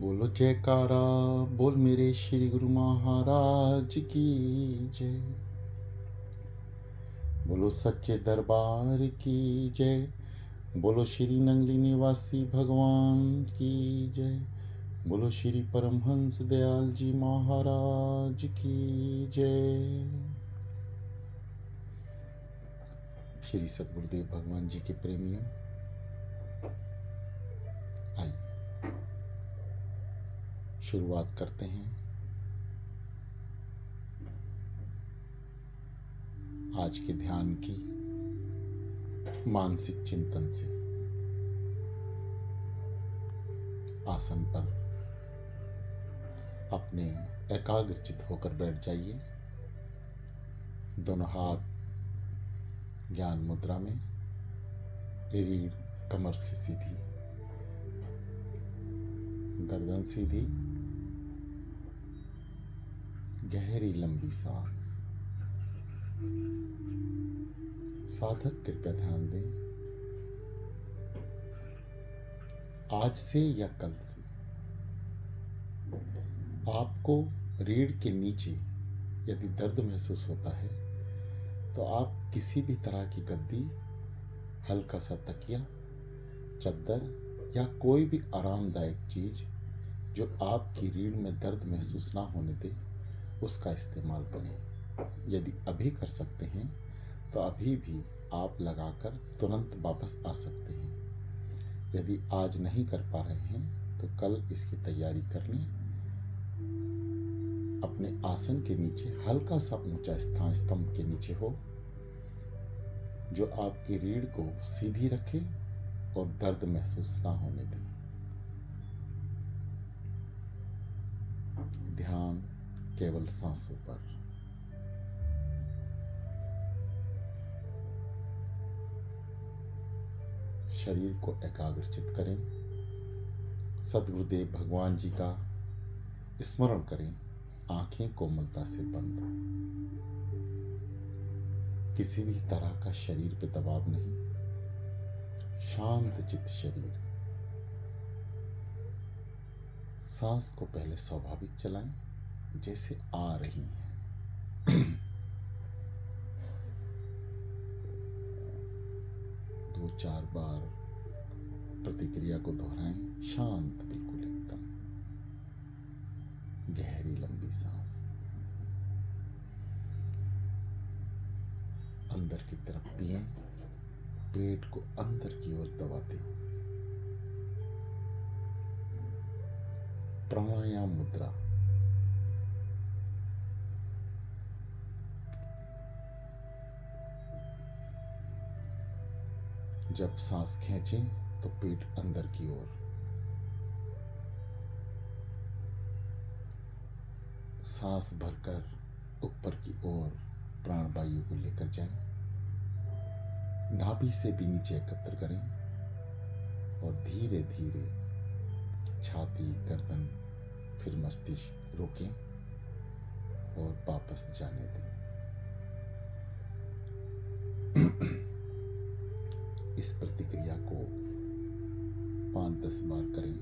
बोलो जयकारा, बोल मेरे श्री गुरु महाराज की जय। बोलो सच्चे दरबार की जय। बोलो श्री नंगली निवासी भगवान की जय। बोलो श्री परमहंस दयाल जी महाराज की जय। श्री सद्गुरुदेव भगवान जी के प्रेमियों, आइए शुरुआत करते हैं आज के ध्यान की मानसिक चिंतन से। आसन पर अपने एकाग्रचित होकर बैठ जाइए। दोनों हाथ ज्ञान मुद्रा में, रीढ़ कमर से सीधी, गर्दन सीधी, गहरी लंबी सांस। साधक कृपया ध्यान दें, आज से या कल से आपको रीढ़ के नीचे यदि दर्द महसूस होता है तो आप किसी भी तरह की गद्दी, हल्का सा तकिया, चद्दर या कोई भी आरामदायक चीज जो आपकी रीढ़ में दर्द महसूस ना होने दे उसका इस्तेमाल करें। यदि अभी कर सकते हैं तो अभी भी आप लगाकर तुरंत वापस आ सकते हैं। यदि आज नहीं कर पा रहे हैं तो कल इसकी तैयारी कर लें। अपने आसन के नीचे हल्का सा ऊंचा स्थान स्तंभ के नीचे हो जो आपकी रीढ़ को सीधी रखे और दर्द महसूस ना होने दे। ध्यान केवल सांसों पर। शरीर को एकाग्रचित करें। सद्गुरुदेव भगवान जी का स्मरण करें। आंखें कोमलता से बंद। किसी भी तरह का शरीर पे दबाव नहीं। शांत चित्त शरीर। सांस को पहले स्वाभाविक चलाएं जैसे आ रही है। 2-4 बार प्रतिक्रिया को दोहराएं। शांत बिल्कुल एकदम। गहरी लंबी सांस अंदर की तरफ पिए, पेट को अंदर की ओर दबाते हुए। प्राणायाम मुद्रा। जब सांस खींचें तो पेट अंदर की ओर, सांस भरकर ऊपर की ओर प्राणवायु को लेकर जाएं। नाभि से भी नीचे एकत्र करें और धीरे धीरे छाती, गर्दन, फिर मस्तिष्क रोकें और वापस जाने दें। इस प्रतिक्रिया को 5-10 बार करें।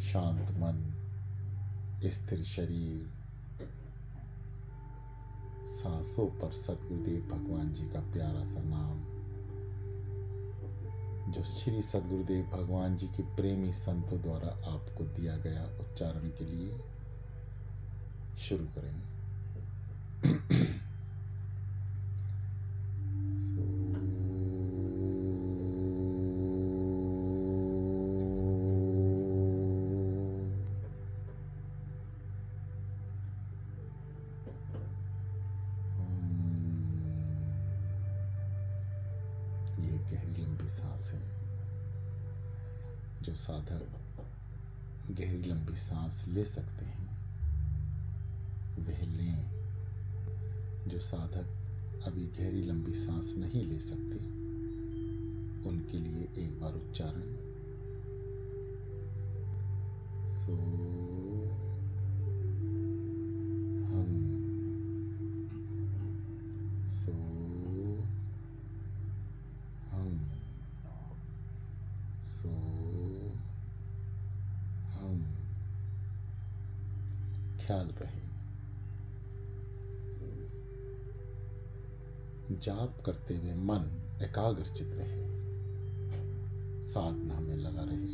शांत मन, स्थिर शरीर, सांसों पर सद्गुरुदेव भगवान जी का प्यारा सा नाम जो श्री सद्गुरुदेव भगवान जी के प्रेमी संतों द्वारा आपको दिया गया उच्चारण के लिए शुरू करें। गहरी लंबी सांस है। जो साधक गहरी लंबी सांस ले सकते हैं वह लें। जो साधक अभी गहरी लंबी सांस नहीं ले सकते उनके लिए एक बार उच्चारण सो हम, सो हम, सो हम। ख्याल रहे जाप करते हुए मन एकाग्रचित रहे, साधना में लगा रहे।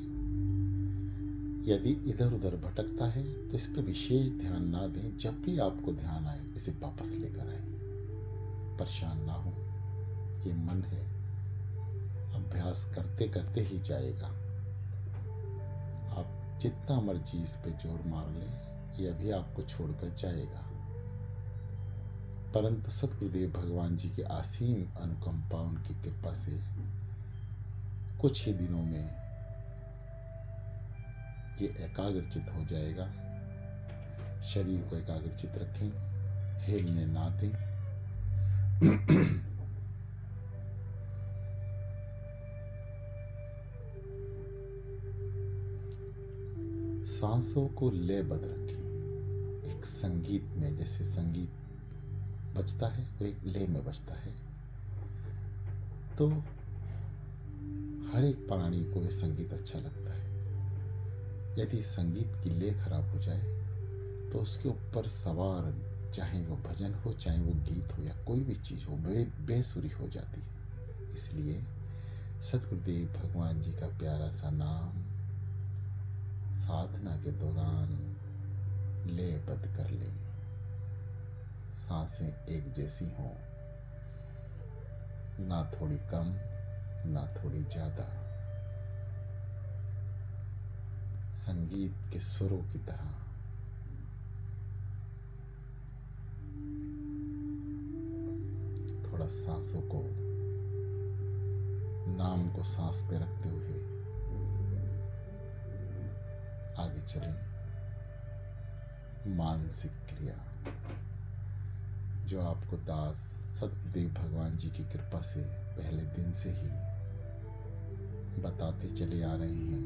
यदि इधर उधर भटकता है तो इस पर विशेष ध्यान ना दें। जब भी आपको ध्यान आए इसे वापस लेकर आए, परेशान ना हो। ये मन है, अभ्यास करते करते ही जाएगा। आप जितना मर्जी इस पे जोर मार लें ये अभी आपको छोड़कर जाएगा। परंतु सतगुरुदेव भगवान जी के असीम अनुकंपा, उनकी कृपा से कुछ ही दिनों में ये एकाग्रचित हो जाएगा। शरीर को एकाग्रचित रखें, हिलने ना दें। सांसों को लयबद्ध रखें। एक संगीत में जैसे संगीत बजता है वो एक लय में बजता है, तो हर एक प्राणी को ये संगीत अच्छा लगता है। यदि संगीत की लय खराब हो जाए तो उसके ऊपर सवार, चाहे वो भजन हो चाहे वो गीत हो या कोई भी चीज हो, बेसुरी हो जाती है। इसलिए सतगुरुदेव भगवान जी का प्यारा सा नाम साधना के दौरान लयबद्ध कर ले। सांसें एक जैसी हों, ना थोड़ी कम ना थोड़ी ज्यादा, संगीत के सुरों की तरह। थोड़ा सांसों को, नाम को सांस पे रखते हुए आगे चलें। मानसिक क्रिया जो आपको दास सतगुरुदेव भगवान जी की कृपा से पहले दिन से ही बताते चले आ रहे हैं,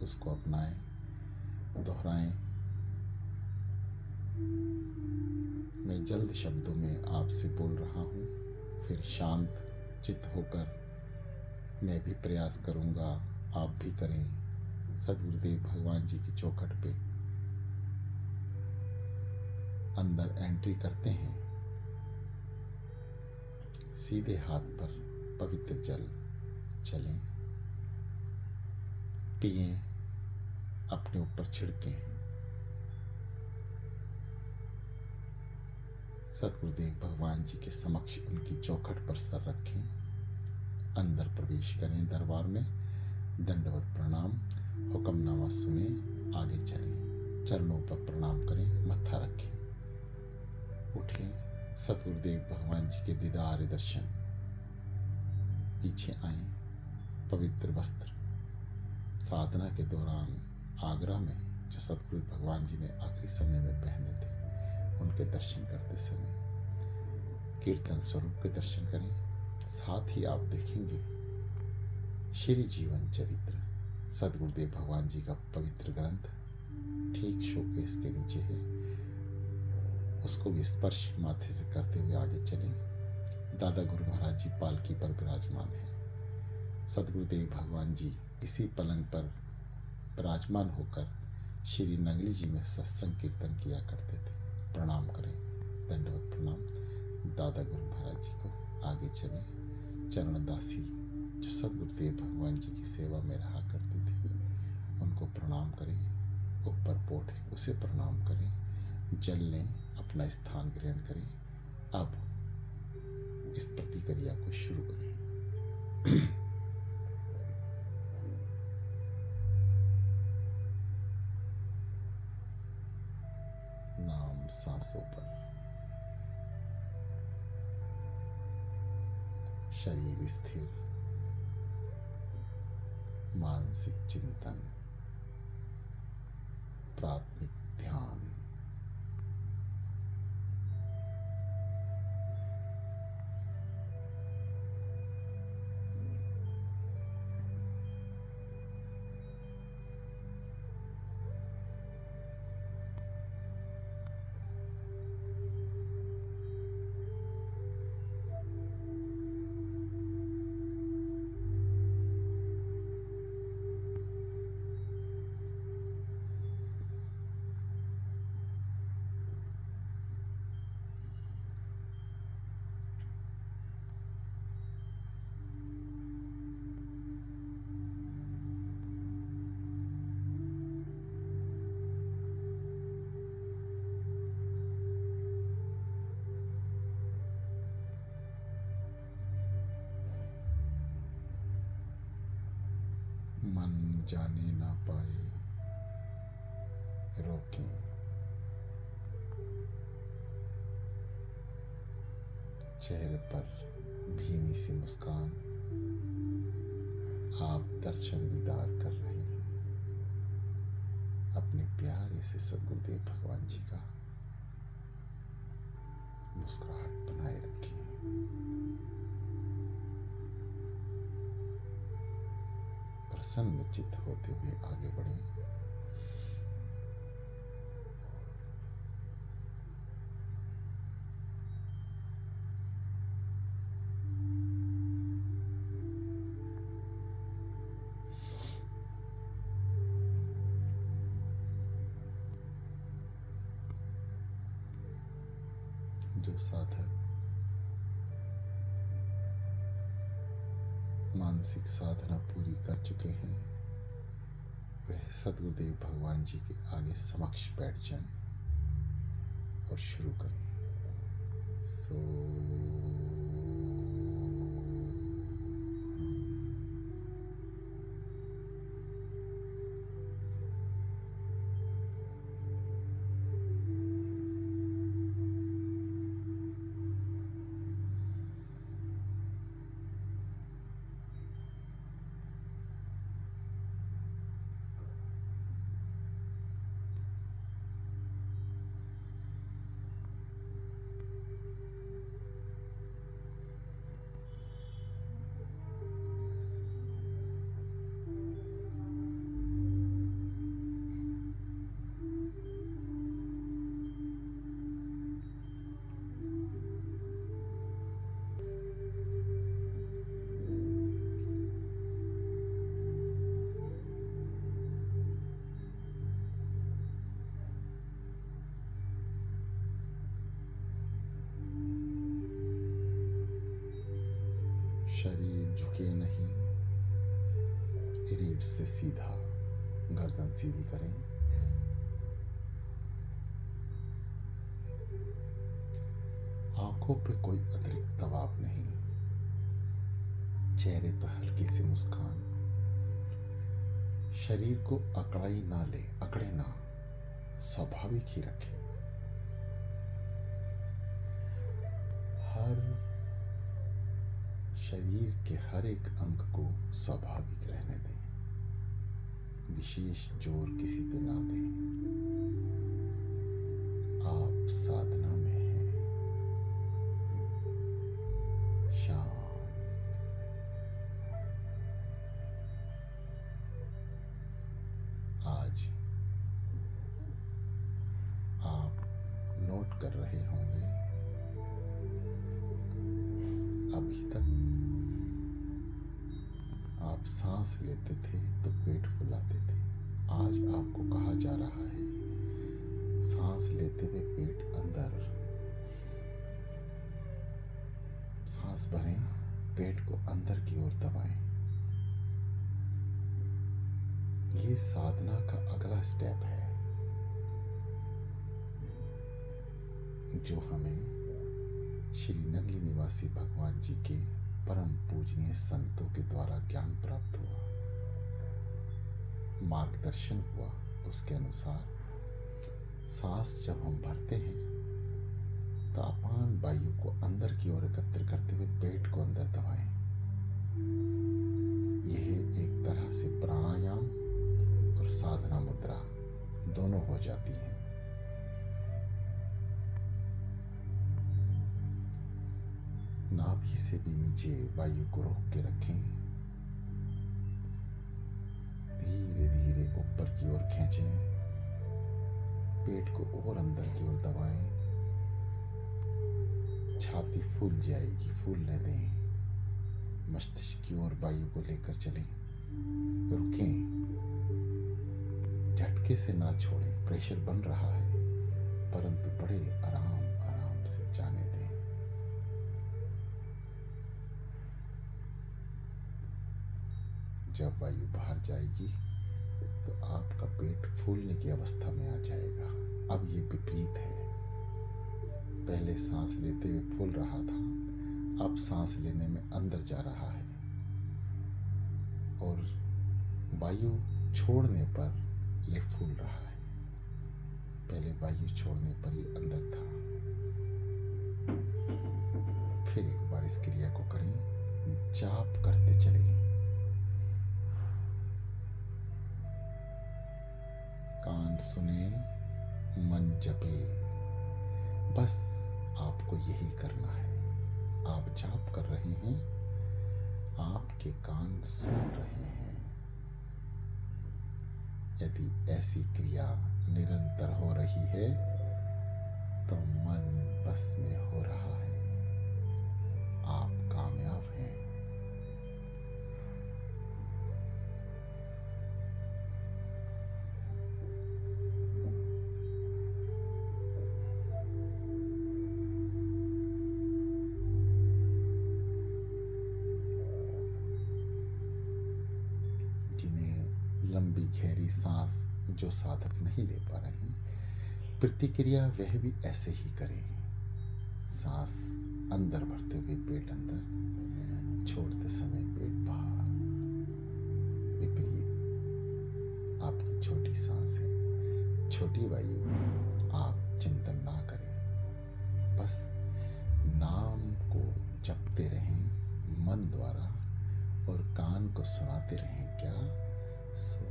उसको अपनाएं, दोहराएं। मैं जल्द शब्दों में आपसे बोल रहा हूँ, फिर शांत चित्त होकर मैं भी प्रयास करूँगा, आप भी करें। सतगुरुदेव भगवान जी की चौखट पे अंदर एंट्री करते हैं। सीधे हाथ पर पवित्र जल चलें, पिएं, अपने ऊपर छिड़कें। सतगुरुदेव भगवान जी के समक्ष उनकी चौखट पर सर रखें। अंदर प्रवेश करें दरबार में, दंडवत प्रणाम, हुक्मनामा सुने, आगे चलें। चरणों पर प्रणाम करें, मत्था रखें, उठें। सतगुरुदेव भगवान जी के दीदार दर्शन, पीछे आए। पवित्र वस्त्र साधना के दौरान आगरा में जो सतगुरु भगवान जी ने आखिरी समय में पहने थे, उनके दर्शन करते समय कीर्तन स्वरूप के दर्शन करें। साथ ही आप देखेंगे श्री जीवन चरित्र, सतगुरुदेव भगवान जी का पवित्र ग्रंथ ठीक शोकेस के नीचे है। उसको भी स्पर्श माथे से करते हुए आगे चलें। दादा गुरु महाराज जी पालकी पर विराजमान है। सतगुरुदेव भगवान जी इसी पलंग पर विराजमान होकर श्री नंगली जी में सत्संग कीर्तन किया करते थे। प्रणाम करें, दंडवत प्रणाम दादा गुरु महाराज जी को। आगे चलें। चरणदासी जो सतगुरुदेव भगवान जी की सेवा में रहा करते थे, उनको प्रणाम करें। ऊपर पोट है उसे प्रणाम करें। जल लें, अपना स्थान ग्रहण करें। अब इस प्रतिक्रिया को शुरू करें। नाम सांसों पर, शरीर स्थिर, मानसिक चिंतन, प्राथमिक ध्यान। मन जाने ना पाए, रोकें। चेहरे पर भीनी सी मुस्कान, आप दर्शन दीदार कर रहे हैं अपने प्यारे से सद्गुरुदेव भगवान जी का। मुस्कुराहट बनाए रखें। प्रसन्न चित्त होते हुए आगे बढ़ें। जो साधक मानसिक साधना पूरी कर चुके हैं, वह सद्गुरुदेव भगवान जी के आगे समक्ष बैठ जाएं और शुरू करें। शरीर झुके नहीं, रीढ़ से सीधा, गर्दन सीधी करें। आंखों पे कोई अतिरिक्त दबाव नहीं, चेहरे पर हल्की सी मुस्कान। शरीर को अकड़ाई ना ले, अकड़े ना, स्वाभाविक ही रखें। हर शरीर के हर एक अंग को स्वाभाविक रहने दें, विशेष जोर किसी पे ना दें। आप साधना में हैं, शांत। आज आप नोट कर रहे होंगे, अभी तक आप सांस लेते थे तो पेट फुलाते थे। आज आपको कहा जा रहा है, सांस लेते हुए पेट अंदर, सांस भरें, पेट को अंदर की ओर दबाएं। ये साधना का अगला स्टेप है, जो हमें श्री नगली निवासी भगवान जी के परम पूजनीय संतों के द्वारा ज्ञान प्राप्त हुआ, मार्गदर्शन हुआ। उसके अनुसार सांस जब हम भरते हैं तापमान वायु को अंदर की ओर एकत्र करते हुए पेट को अंदर दबाएं। यह एक तरह से प्राणायाम और साधना मुद्रा दोनों हो जाती हैं। नाभि से भी नीचे वायु को रोक के रखें। धीरे धीरे ऊपर की ओर खींचें। पेट को और अंदर की ओर दबाएं। छाती फूल जाएगी, फूलने दें। मस्तिष्क की ओर वायु को लेकर चलें। रुकें, झटके से ना छोड़ें। प्रेशर बन रहा है, परंतु बड़े आराम आराम से जाने दें। जब वायु बाहर जाएगी तो आपका पेट फूलने की अवस्था में आ जाएगा। अब ये विपरीत है। पहले सांस लेते हुए फूल रहा था, अब सांस लेने में अंदर जा रहा है, और वायु छोड़ने पर यह फूल रहा है। पहले वायु छोड़ने पर ये अंदर था। फिर एक बार इस क्रिया को करें। जाप करते चलें। कान सुने, मन जपे। बस आपको यही करना है। आप जाप कर रहे हैं, आपके कान सुन रहे हैं। यदि ऐसी क्रिया निरंतर हो रही है तो मन बस में हो रहा है। आप कामयाब हैं। जिन्हें लंबी गहरी सांस जो साधक नहीं ले पा रहे हैं, प्रतिक्रिया वह भी ऐसे ही करें। सांस अंदर भरते हुए पेट अंदर, छोड़ते समय पेट बाहर। विपरीत आपकी छोटी सांस है, छोटी वायु है। आप चिंतन ना करें, बस नाम को जपते रहें मन द्वारा, और कान को सुनाते रहें। क्या? सो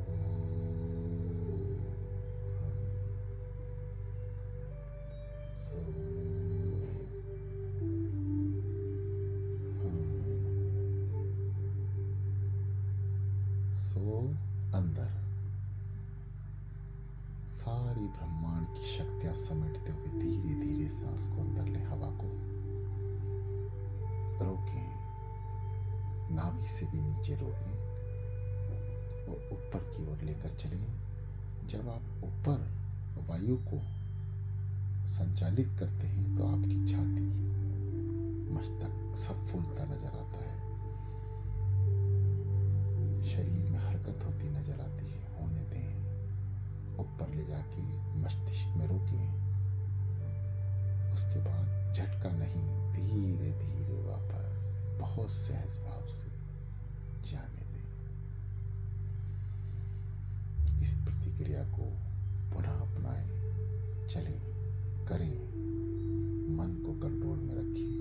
सो अंदर सारी ब्रह्मांड की शक्तियां समेटते हुए धीरे धीरे सांस को अंदर लें। हवा को रोकें, नाभि से भी नीचे रोकें और ऊपर की ओर लेकर चलें। जब आप ऊपर वायु को संचालित करते हैं तो आपकी छाती, मस्तक सब फूलता नजर आता है। शरीर में हरकत होती नजर आती है। होने दें। ऊपर ले जाके मस्तिष्क में रोकें। उसके बाद झटका नहीं, धीरे धीरे वापस बहुत सहज भाव से जाने दें। इस प्रतिक्रिया को पुनः अपनाएं। चलें, करें। मन को कंट्रोल में रखें।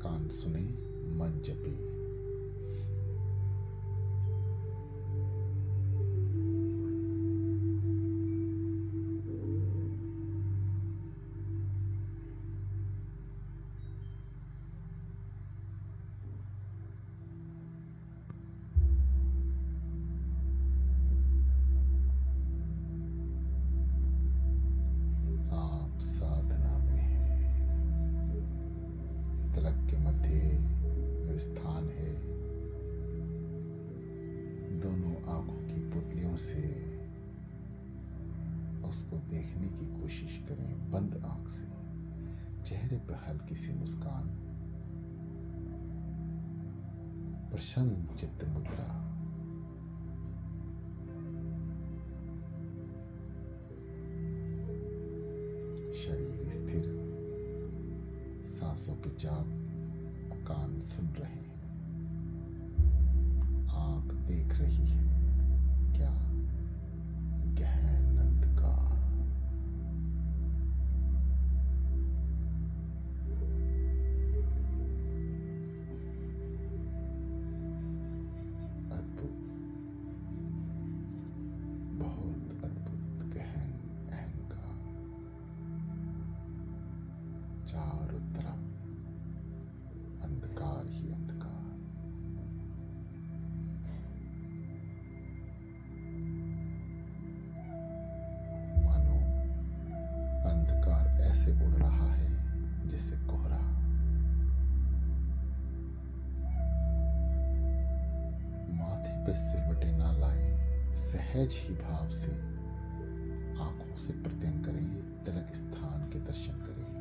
कान सुने, मन जपे। आप साधना में हैं। तिलक के मध्य जो स्थान है, दोनों आंखों की पुतलियों से उसको देखने की कोशिश करें। बंद आंख से चेहरे पर हल्की सी मुस्कान, प्रसन्न चित्त मुद्रा। शरीर स्थिर, सांसों की जाप, कान सुन रहे हैं, आंख देख रही है। क्या? गहन अंधकार। पे सिलवटें ना लाएं, सहज ही भाव से आंखों से प्रत्यन करें, तिलक स्थान के दर्शन करें।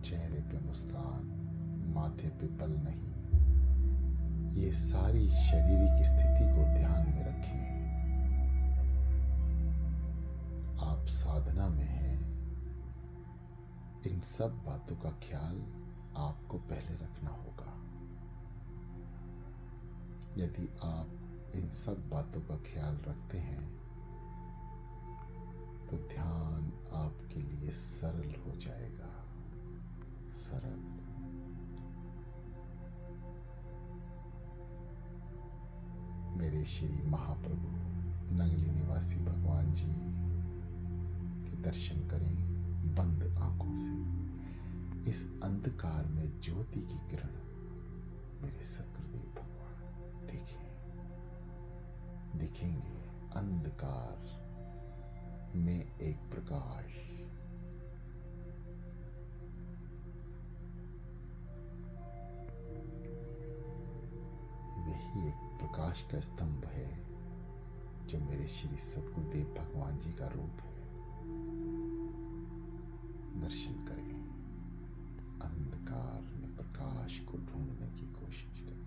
चेहरे पे मुस्कान, माथे पे पल नहीं, ये सारी शारीरिक स्थिति को ध्यान में रखें। आप साधना में हैं, इन सब बातों का ख्याल आपको पहले रखना होगा। यदि आप इन सब बातों का ख्याल रखते हैं तो ध्यान आपके लिए सरल हो जाएगा। सरल। मेरे श्री महाप्रभु नंगली निवासी भगवान जी के दर्शन करें बंद आंखों से। इस अंधकार में ज्योति की किरण मेरे सतगुरुदेव भगवान दिखेंगे। अंधकार में एक प्रकाश। वही एक प्रकाश का स्तंभ है जो मेरे श्री सतगुरुदेव भगवान जी का रूप है। दर्शन करें, अंधकार में प्रकाश को ढूंढने की कोशिश करें।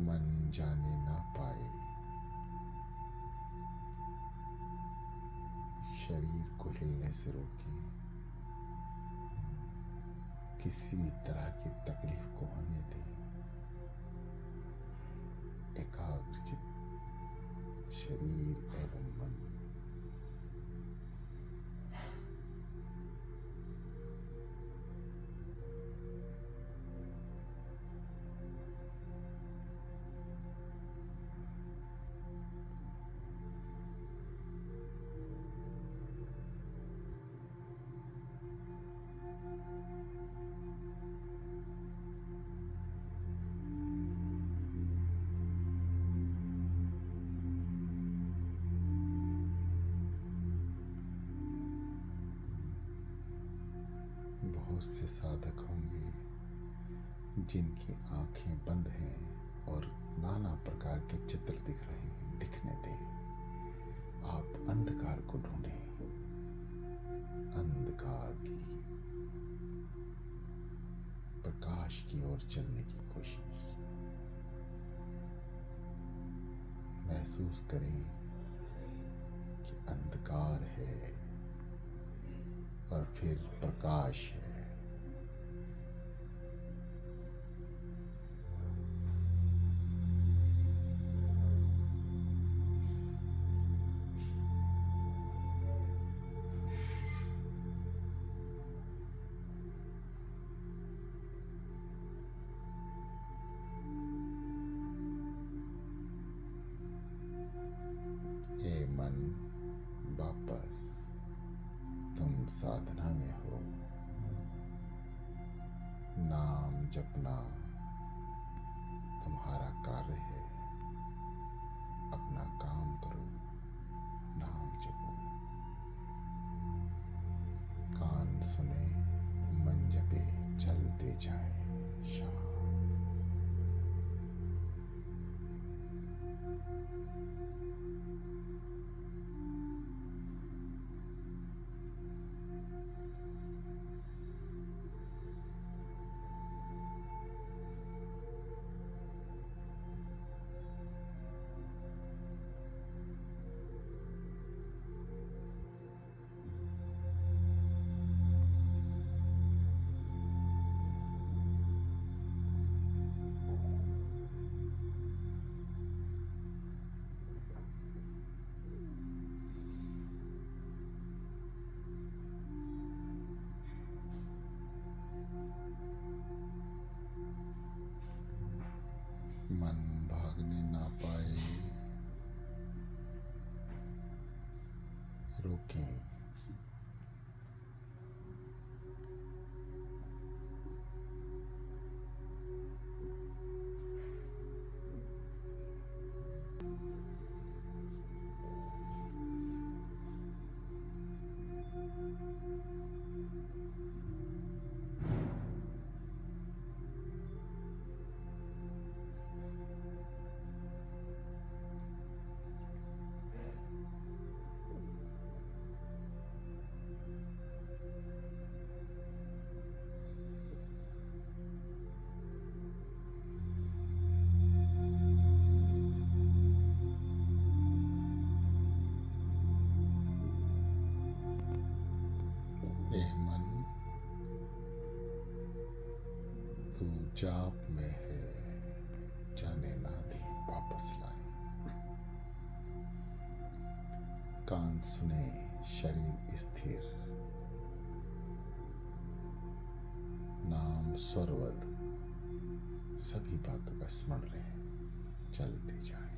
मन जाने ना पाए, शरीर को हिलने से रोके, किसी भी तरह की तकलीफ को होने दें। एकाग्रचित शरीर एवं मन। बहुत से साधक होंगे जिनकी आंखें बंद हैं और नाना प्रकार के चित्र दिख रहे हैं। दिखने दें। आप अंधकार को ढूंढें, अंधकार की प्रकाश की ओर चलने की कोशिश। महसूस करें कि अंधकार है और फिर प्रकाश है। हे मन, वापस तुम साधना में हो। नाम जपना तुम्हारा कार्य है। अपना काम करो, नाम जपो। कान सुने, मन जपे, चलते जाए। शाम। मन भागने ना पाए, रोकें। तू जाप में है, जाने ना दे वापस लाए। कान सुने, शरीर स्थिर, नाम स्वरवद, सभी बातों का स्मरण रहे, चलते जाए।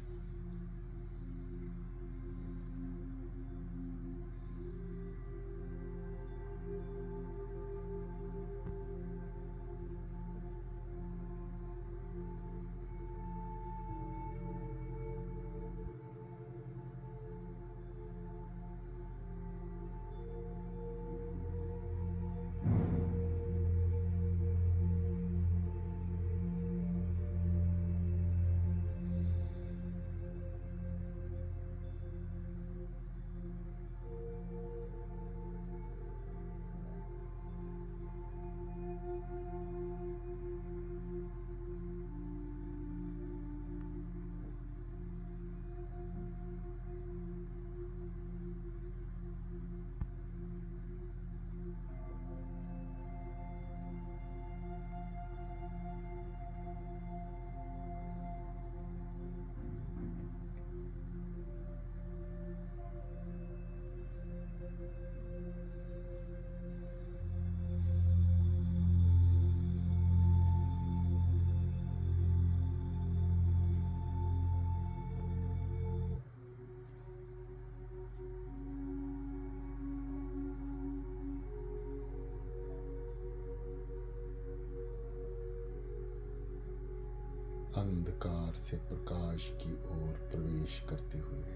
अंधकार से प्रकाश की ओर प्रवेश करते हुए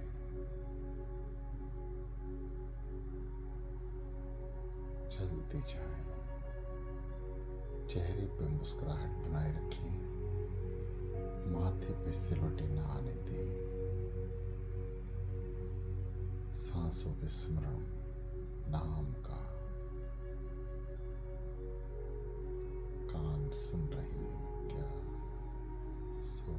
चलते जाएं। चेहरे पे मुस्कुराहट बनाए रखें, माथे पे सिलवटें न आने दें। सांसों के स्मरण नाम का। कान सुन रहे हैं क्या? सो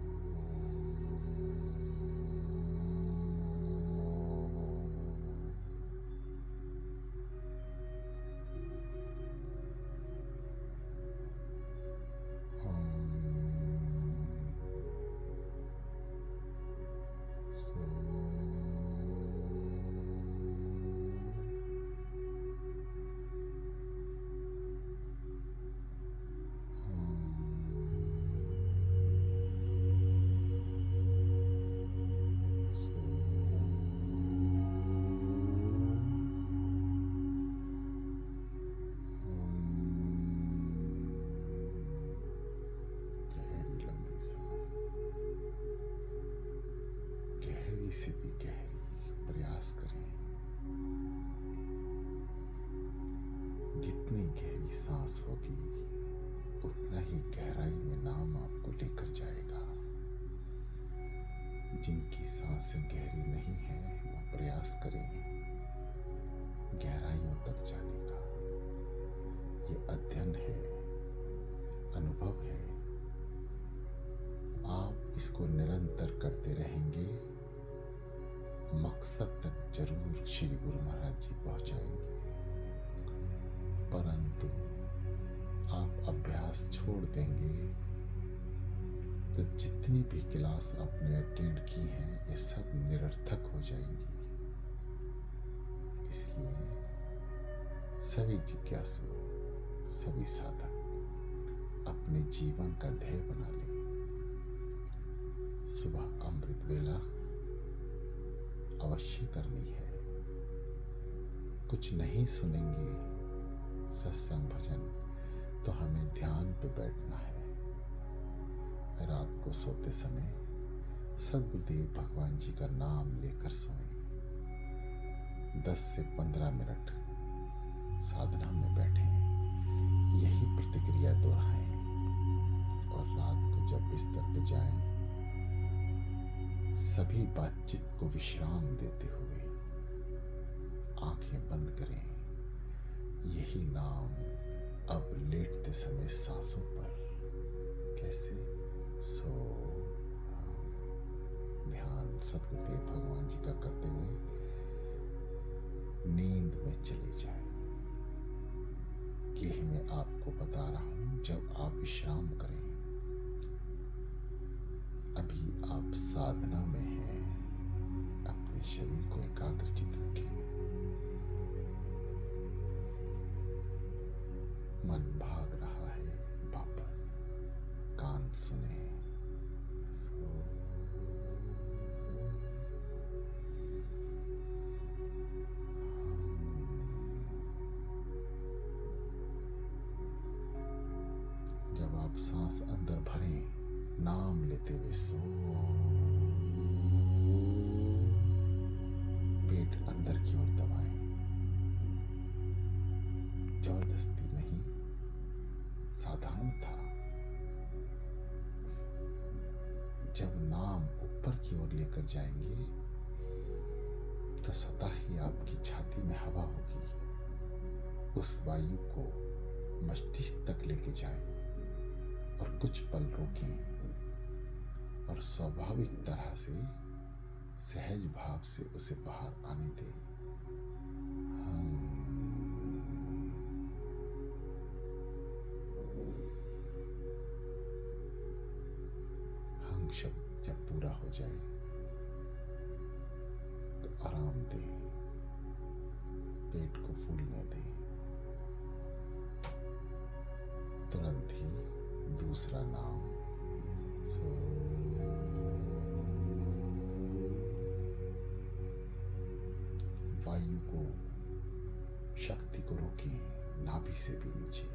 से भी गहरी प्रयास करें। जितनी गहरी सांस होगी उतना ही गहराई में नाम आपको लेकर जाएगा। जिनकी सांसें गहरी नहीं है वो प्रयास करें गहराइयों तक जाने का। ये अध्ययन है, अनुभव है। आप इसको निरंतर करते रहेंगे, मकसद तक जरूर श्री गुरु महाराज जी पहुंचाएंगे। परंतु आप अभ्यास छोड़ देंगे तो जितनी भी क्लास आपने अटेंड की हैं ये सब निरर्थक हो जाएंगी। इसलिए सभी जिज्ञासु, सभी साधक अपने जीवन का ध्येय बना लें। सुबह अमृत वेला अवश्य करनी है। कुछ नहीं सुनेंगे सत्संग भजन तो हमें ध्यान पे बैठना है। रात को सोते समय सद्गुरुदेव भगवान जी का नाम लेकर सोएं। 10 से 15 मिनट साधना में बैठें, यही प्रतिक्रिया दोहराएं और रात को जब बिस्तर पे जाएं सभी बातचीत को विश्राम देते हुए आंखें बंद करें। यही नाम अब लेटते समय सांसों पर कैसे सो ध्यान सद्गुरुदेव भगवान जी का करते हुए नींद में चले जाए। यही मैं आपको बता रहा हूं। जब आप विश्राम करें। अभी आप साधना में हैं, अपने शरीर को एकाग्रचित रखें। मन भाग रहा है, वापस कान सुने। जब आप सांस अंदर भरें, नाम लेते हुए सो, पेट अंदर की ओर दबाएं, जबरदस्ती नहीं, साधारणता। जब नाम ऊपर की ओर लेकर जाएंगे तो स्वतः ही आपकी छाती में हवा होगी। उस वायु को मस्तिष्क तक लेके जाएं और कुछ पल रोकें और स्वाभाविक तरह से सहज भाव से उसे बाहर आने दें। हम शब्द जब पूरा हो जाए तो आराम दें, पेट को फूलने दें। तुरंत ही दूसरा नाम सो। वायु को, शक्ति को रोकें, नाभि से भी नीचे।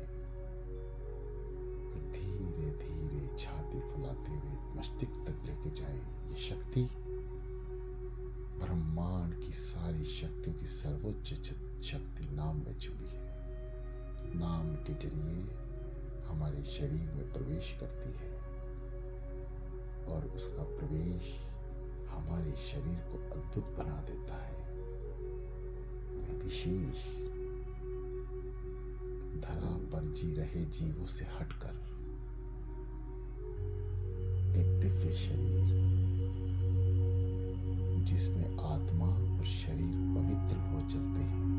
फिर धीरे धीरे छाती फुलाते हुए मस्तिष्क तक लेके जाए। ये शक्ति ब्रह्मांड की सारी शक्तियों की सर्वोच्च शक्ति नाम में छुपी है। नाम के जरिए हमारे शरीर में प्रवेश करती है और उसका प्रवेश हमारे शरीर को अद्भुत बना देता है। विशेष धरा पर जी रहे जीवों से हटकर एक दिव्य शरीर जिसमें आत्मा और शरीर पवित्र हो चलते हैं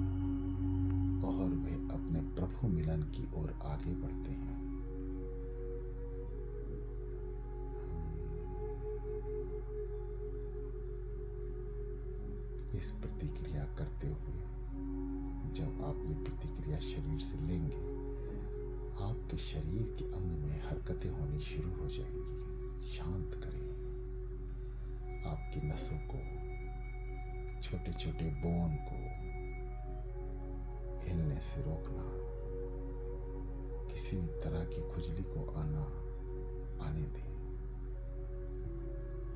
और वे अपने प्रभु मिलन की ओर आगे बढ़ते हैं। इस प्रतिक्रिया करते हुए जब आप ये प्रतिक्रिया शरीर से लेंगे, आपके शरीर के अंग में हरकतें होनी शुरू हो जाएंगी। शांत करें आपकी नसों को, छोटे छोटे बोन को हिलने से रोकना। किसी भी तरह की खुजली को आने दें।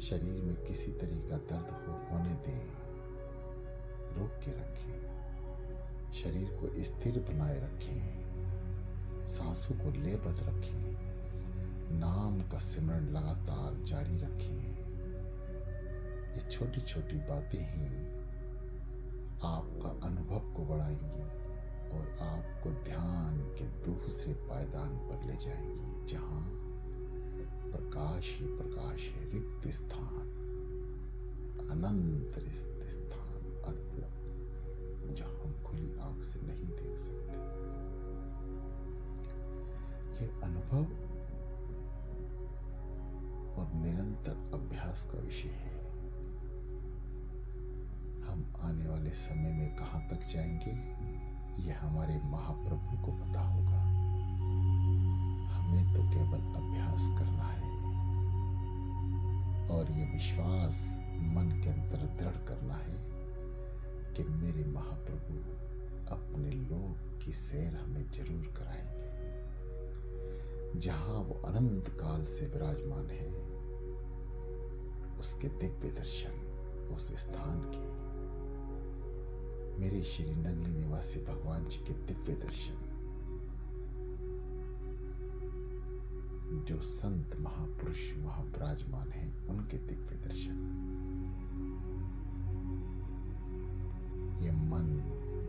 शरीर में किसी तरह का दर्द होने दें, रोक के रखें। शरीर को स्थिर बनाए रखें, सांसों को लेबद्ध रखें, नाम का सिमरन लगातार जारी रखें। ये छोटी छोटी बातें ही आपका अनुभव को बढ़ाएंगी और आपको ध्यान के दूसरे पायदान पर ले जाएंगी, जहां प्रकाश ही प्रकाश है। रिक्त स्थान, अनंत रिक्त स्थान, अद्भुत, जो हम खुली आंख से नहीं देख सकते। ये अनुभव और निरंतर अभ्यास का विषय है। हम आने वाले समय में कहां तक जाएंगे, यह हमारे महाप्रभु को पता होगा। हमें तो केवल अभ्यास करना है और ये विश्वास मन के अंदर दृढ़ करना है कि मेरे महाप्रभु अपने लोक की सैर हमें जरूर कराएंगे, जहां वो अनंत काल से विराजमान है। उसके दिव्य दर्शन, उस स्थान के, मेरे श्री नगली निवासी भगवान जी के दिव्य दर्शन, जो संत महापुरुष महाविराजमान हैं, उनके दिव्य दर्शन, ये मन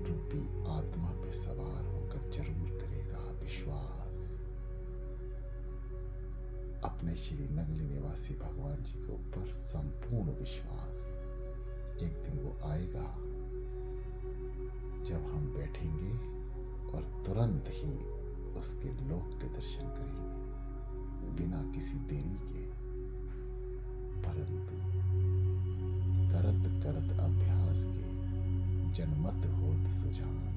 रूपी आत्मा पे सवार होकर जरूर करेगा। विश्वास, अपने श्री नगली निवासी भगवान जी के ऊपर संपूर्ण विश्वास। एक दिन वो आएगा जब हम बैठेंगे और तुरंत ही उसके लोक के दर्शन करेंगे। बिना किसी देरी के, परंतु करत करत अभ्यास के जनमत होत सुजान,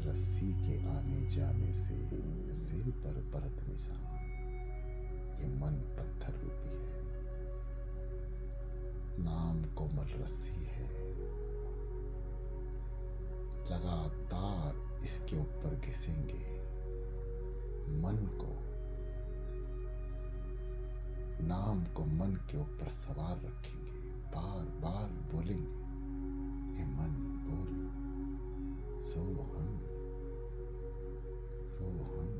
रस्सी के आने जाने से सिर पर परत निशान। ये मन पत्थर रूपी है, नाम कोमल रस्सी है, लगातार इसके ऊपर घिसेंगे, मन को, नाम को मन के ऊपर सवार रखेंगे, बार बार बोलेंगे, ए मन बोल, सोहम सोहम।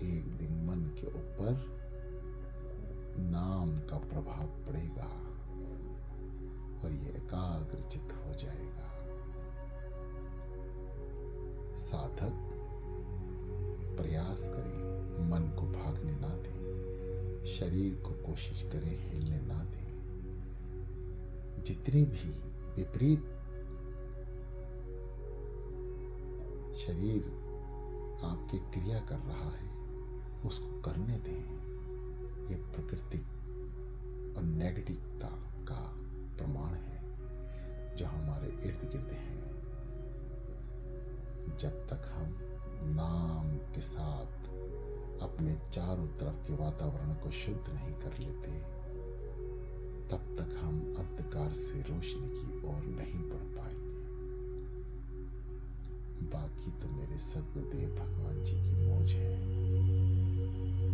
एक दिन मन के ऊपर नाम का प्रभाव पड़ेगा और ये एकाग्रचित हो जाएगा। साधक प्रयास करे, मन को भागने ना दे, शरीर को कोशिश करे हिलने ना दे। जितनी भी विपरीत शरीर आपके क्रिया कर रहा है उसको करने दें। ये प्रकृति और नेगेटिवता का प्रमाण है जो हमारे इर्द गिर्द है। जब तक हम नाम के साथ अपने चारों तरफ के वातावरण को शुद्ध नहीं कर लेते, तब तक हम अंधकार से रोशनी की ओर नहीं बढ़ पाएंगे। बाकी तो मेरे सद्गुरुदेव भगवान जी की मौज है,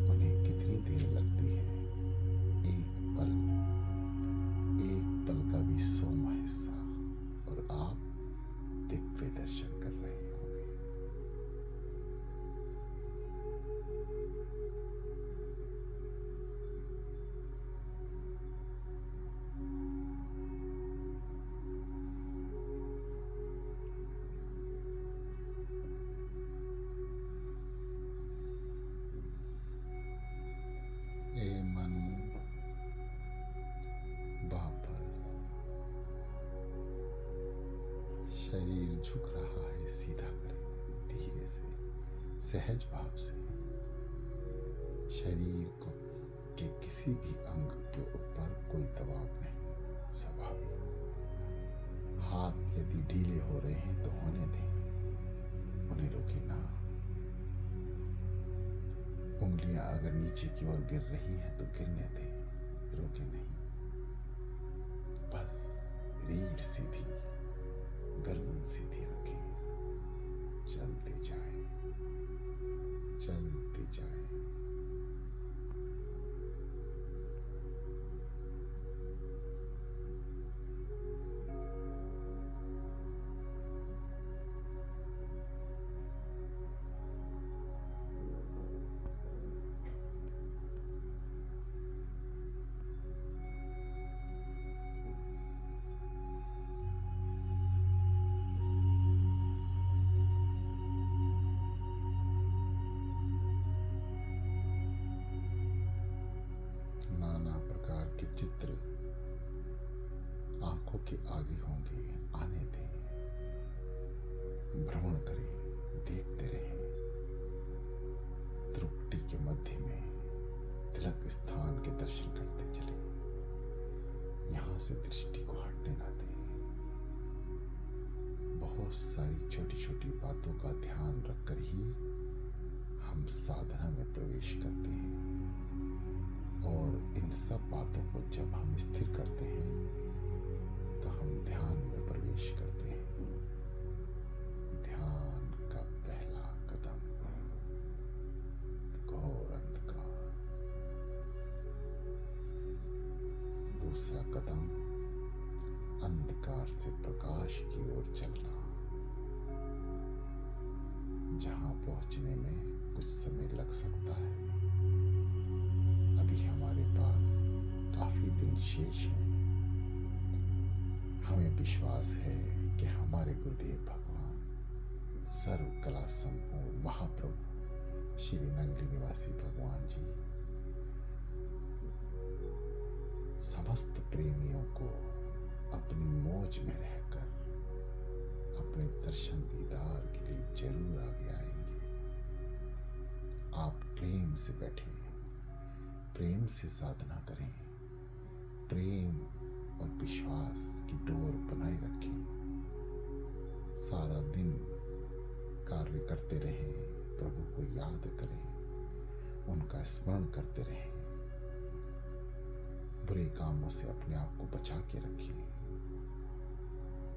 उन्हें कितनी देर लगती है, एक पल का भी 100वां हिस्सा, और आप दिव्य दर्शन कर रहे होंगे। ए मन, वापस शरीर झुक रहा है, सीधा करें धीरे से, सहज भाव से। शरीर को के किसी भी अंग के ऊपर कोई दबाव नहीं, स्वाभाविक। हाथ यदि ढीले हो रहे हैं तो होने दें, उन्हें रोके ना। उंगलियां अगर नीचे की ओर गिर रही हैं तो गिरने दें, रोके नहीं। बस रीढ़ सीधी, गर्दन सीधी रखें, चलते जाएं, चलते जाएं। नाना प्रकार के चित्र आंखों के आगे होंगे, आने दें, भ्रमण करें, देखते रहें। त्रुटि के मध्य में तिलक स्थान के दर्शन करते चले, यहाँ से दृष्टि को हटने ना दें। बहुत सारी छोटी छोटी बातों का ध्यान रखकर ही हम साधना में प्रवेश करते हैं, और इन सब बातों को जब हम स्थिर करते हैं तो हम ध्यान में प्रवेश करते हैं। ध्यान का पहला कदम घोर अंधकार, दूसरा कदम अंधकार से प्रकाश की ओर चलना, जहां पहुंचने में कुछ समय लग सकता है। अभी हमारे पास काफी दिन शेष हैं। हमें विश्वास है कि हमारे गुरुदेव भगवान सर्व कला संपूर्ण महाप्रभु श्री नंगली निवासी भगवान जी समस्त प्रेमियों को अपनी मौज में रहकर अपने दर्शन दीदार के लिए जरूर आगे आएंगे। से बैठें, प्रेम से साधना करें, प्रेम और विश्वास की डोर बनाए रखें। सारा दिन कार्य करते रहें, प्रभु को याद करें, उनका स्मरण करते रहें। बुरे कामों से अपने आप को बचा के रखिए।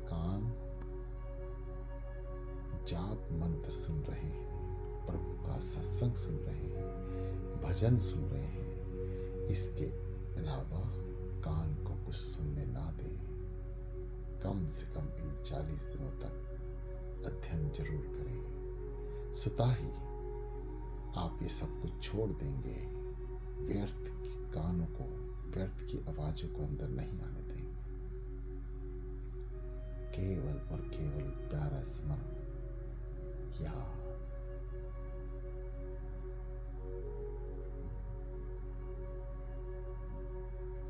कान जाप मंत्र सुन रहे हैं, प्रभु का सत्संग सुन रहे हैं, भजन सुन रहे हैं, इसके अलावा कान को कुछ सुनने ना दें। कम से कम इन 40 दिनों तक अध्ययन जरूर करें। स्वतः ही आप ये सब कुछ छोड़ देंगे। व्यर्थ की कानों को, व्यर्थ की आवाजों को अंदर नहीं आने देंगे। केवल और केवल प्यारा स्मरण, याद,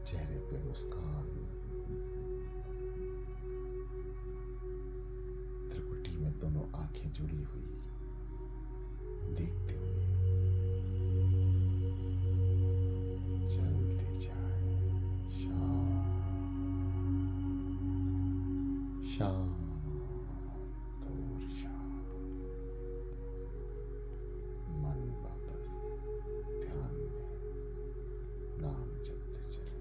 चेहरे पे मुस्कान, त्रिकुटी में दोनों आंखें जुड़ी हुई, देखते हुए चलते जाए। शांत और शांत। मन वापस ध्यान में नाम जपते चले।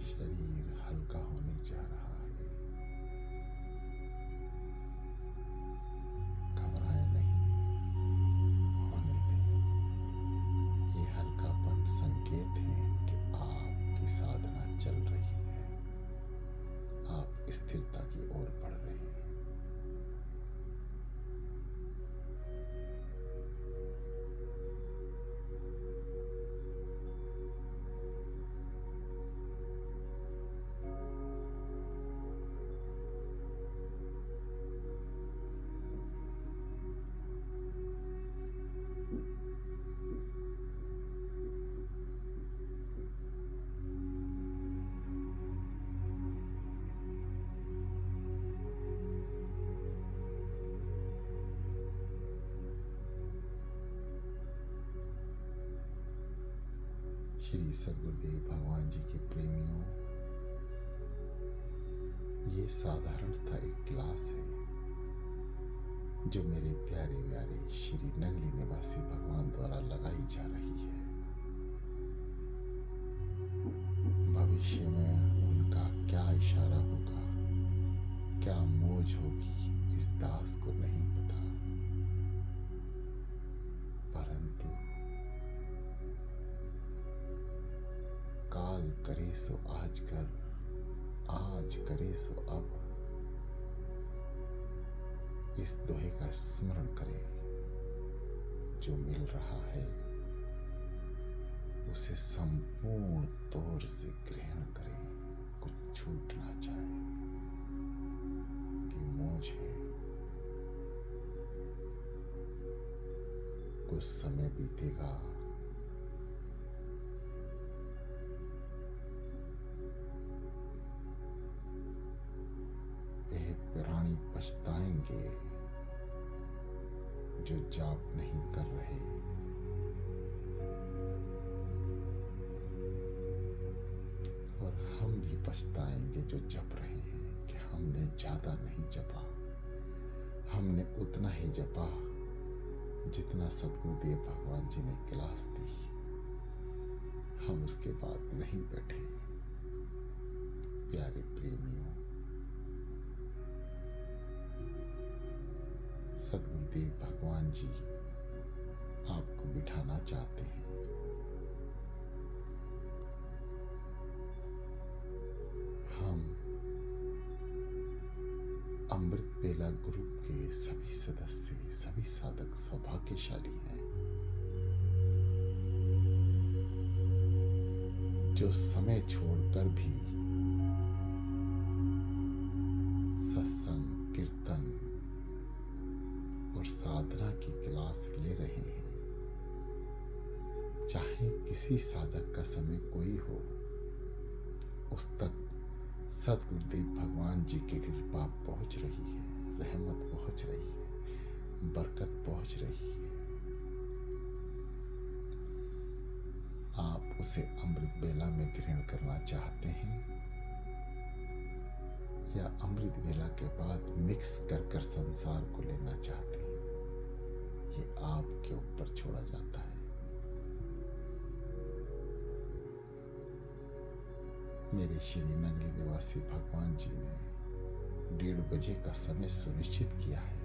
शरीर हल्का होने जा रहा है। घबराए नहीं, होने दें। ये हल्कापन संकेत है कि आपकी साधना चल रही है, आप स्थिरता की ओर बढ़ रहे हैं। श्री सद्गुरुदेव भगवान जी के प्रेमियों, ये साधारणतः एक क्लास है जो मेरे प्यारे प्यारे श्री नगली निवासी भगवान द्वारा लगाई जा रही है। भविष्य में उनका क्या इशारा होगा, क्या मौज होगी, इस दास को नहीं पता, परंतु काल करे सो आज कर, आज करे सो अब। इस दोहे का स्मरण करें। जो मिल रहा है उसे संपूर्ण तौर से ग्रहण करें, कुछ छूट ना जाए कि मौज है। कुछ समय बीतेगा, वे प्राणी पछताएंगे जो जाप नहीं कर रहे। हम भी पछताएंगे जो जप रहे हैं कि हमने ज़्यादा नहीं जपा, हमने उतना ही जपा जितना सदगुरुदेव भगवान जी ने क्लास दी। हम उसके बाद नहीं बैठे। प्यारे प्रेमियों, सदगुरुदेव भगवान जी आपको बिठाना चाहते हैं। हम अमृत बेला ग्रुप के सभी सदस्य, सभी साधक सौभाग्यशाली हैं जो समय छोड़कर भी सत्संग, कीर्तन और साधना की क्लास ले रहे हैं। चाहे किसी साधक का समय कोई हो, उस तक सदगुरुदेव भगवान जी की कृपा पहुंच रही है, रहमत पहुंच रही है, बरकत पहुंच रही है। आप उसे अमृत बेला में ग्रहण करना चाहते हैं या अमृत बेला के बाद मिक्स कर कर संसार को लेना चाहते हैं, ये आपके ऊपर छोड़ा जाता है। मेरे श्रीनगरी निवासी भगवान जी ने 1:30 बजे का समय सुनिश्चित किया है,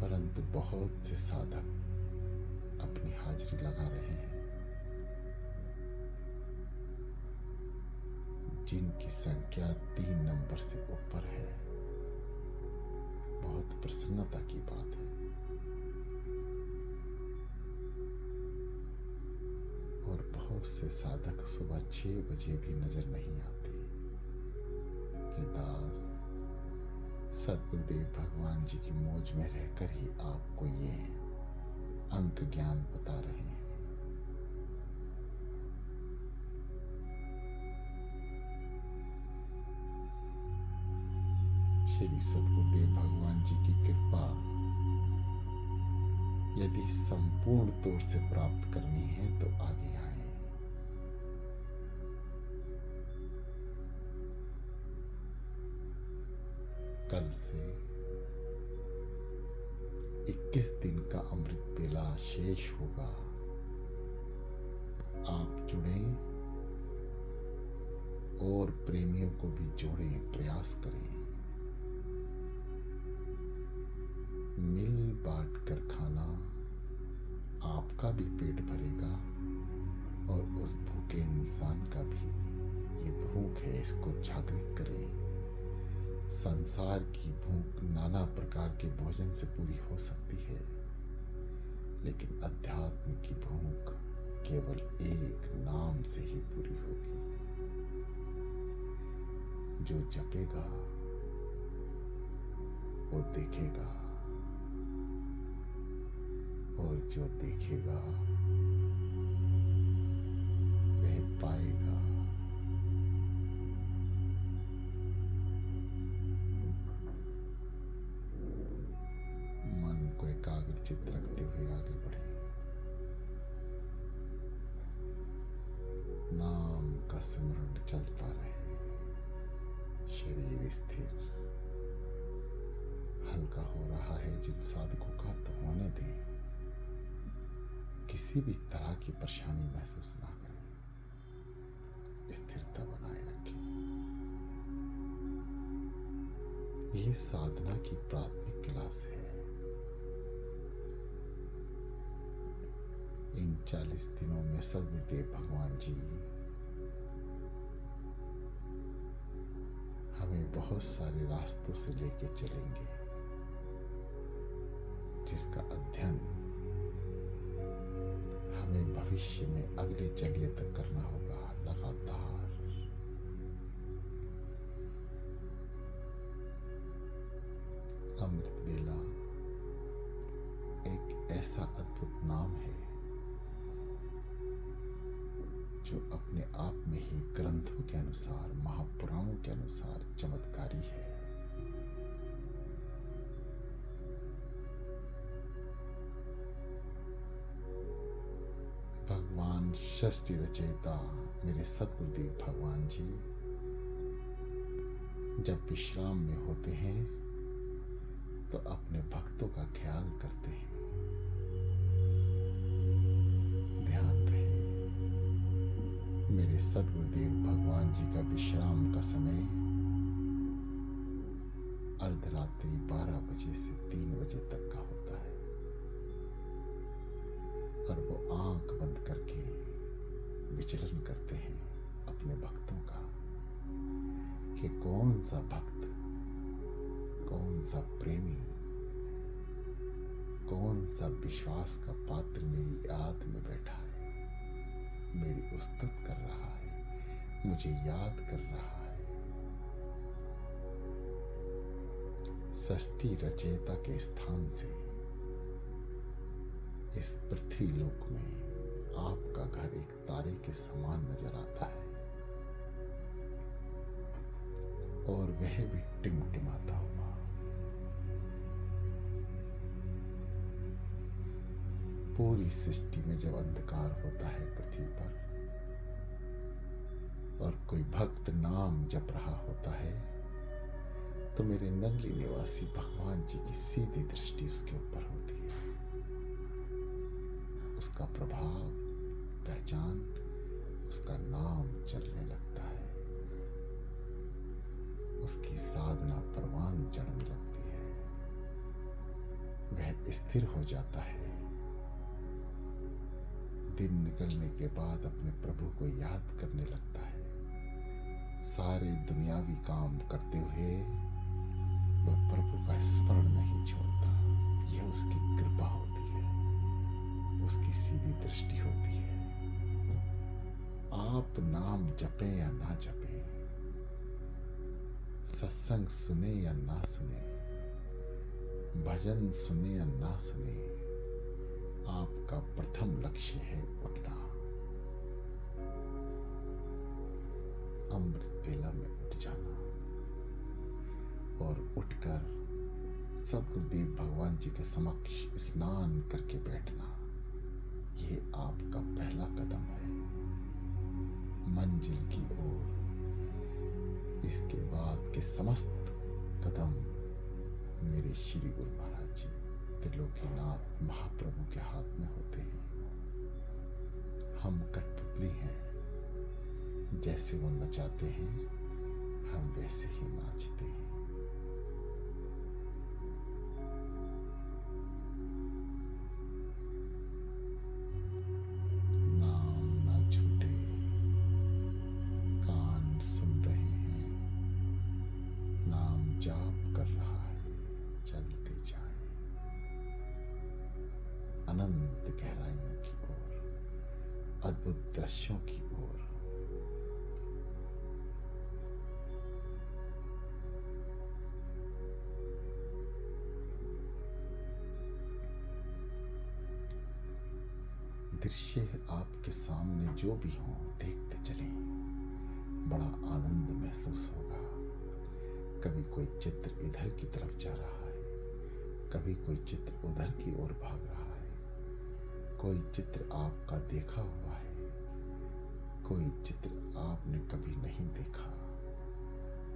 परंतु बहुत से साधक अपनी हाजिरी लगा रहे हैं, जिनकी संख्या 3 नंबर से ऊपर है। बहुत प्रसन्नता की बात है। और बहुत से साधक सुबह 6 बजे भी नजर नहीं आते कि दास सदगुरुदेव भगवान जी की मौज में रहकर ही आपको ये अंक ज्ञान बता रहे हैं। श्री सदगुरुदेव भगवान जी की कृपा यदि संपूर्ण तौर से प्राप्त करनी है तो आगे आए। कल से 21 दिन का अमृत बेला शेष होगा। आप जुड़ें और प्रेमियों को भी जोड़ें, प्रयास करें। मिल बांट कर खाना, आपका भी पेट भरेगा और उस भूखे इंसान का भी। ये भूख है, इसको जागृत करें। संसार की भूख नाना प्रकार के भोजन से पूरी हो सकती है, लेकिन अध्यात्म की भूख केवल एक नाम से ही पूरी होगी। जो जपेगा वो देखेगा, और जो देखेगा वह पाएगा। मन को एकाग्रचित रखते हुए आगे बढ़े। नाम का स्मरण चलता रहे। शरीर स्थिर हल्का हो रहा है जिन साधकों का, तो होने दें। किसी भी तरह की परेशानी महसूस ना करें, स्थिरता बनाए रखें। यह साधना की प्राथमिक क्लास है। इन 40 दिनों में सदगुरुदेव भगवान जी हमें बहुत सारे रास्तों से लेके चलेंगे, जिसका अध्ययन हमें भविष्य में अगले जलिये तक करना होगा, लगातार। अमृत बेला एक ऐसा अद्भुत नाम है जो अपने आप में ही ग्रंथों के अनुसार, महापुराणों के अनुसार चमत्कारी है। भगवान षष्टि रचयिता मेरे सतगुरुदेव भगवान जी जब विश्राम में होते हैं तो अपने भक्तों का ख्याल करते हैं। ध्यान रहे, मेरे सतगुरुदेव भगवान जी का विश्राम का समय अर्धरात्रि 12 बजे से 3 बजे तक का होता है और वो आंख बंद करके विचलन करते हैं अपने भक्तों का कि कौन सा भक्त, कौन सा प्रेमी, कौन सा विश्वास का पात्र मेरी याद में बैठा है, मेरी उस्तत कर रहा है, मुझे याद कर रहा है। सृष्टि रचयिता के स्थान से इस पृथ्वी लोक में आपका घर एक तारे के समान नजर आता है और वह भी टिमटिमाता हुआ। पूरी सृष्टि में जब अंधकार होता है पृथ्वी पर और कोई भक्त नाम जप रहा होता है तो मेरे नंगली निवासी भगवान जी की सीधी दृष्टि उसके ऊपर होती है। उसका प्रभाव, पहचान, उसका नाम चलने लगता है, उसकी साधना परवान चढ़ने लगती है, वह स्थिर हो जाता है। दिन निकलने के बाद अपने प्रभु को याद करने लगता है। सारे दुनियावी काम करते हुए वह प्रभु का स्मरण नहीं छोड़ता। यह उसकी कृपा होती है, उसकी सीधी दृष्टि होती है। आप नाम जपें या ना जपें, सत्संग सुने या ना सुने, भजन सुने या ना सुने, आपका प्रथम लक्ष्य है उठना। अमृत बेला में उठ जाना और उठकर सतगुरुदेव भगवान जी के समक्ष स्नान करके बैठना, ये आपका पहला कदम है मंजिल की ओर। इसके बाद के समस्त कदम मेरे श्री गुरु महाराज जी त्रिलोकीनाथ महाप्रभु के हाथ में होते हैं। हम कठपुतली हैं, जैसे वो नचाते हैं हम वैसे ही नाचते हैं। नाम ना छूटे, कान सुन रहे हैं, नाम जाप कर रहा है, चलते जाएं अनंत गहराइयों की ओर, अद्भुत दृश्यों की ओर। दृश्य आपके सामने जो भी हो देखते चलें, बड़ा आनंद महसूस होगा। कभी कोई चित्र इधर की तरफ जा रहा है, कभी कोई चित्र उधर की ओर भाग रहा है, कोई चित्र आपका देखा हुआ है, कोई चित्र आपने कभी नहीं देखा।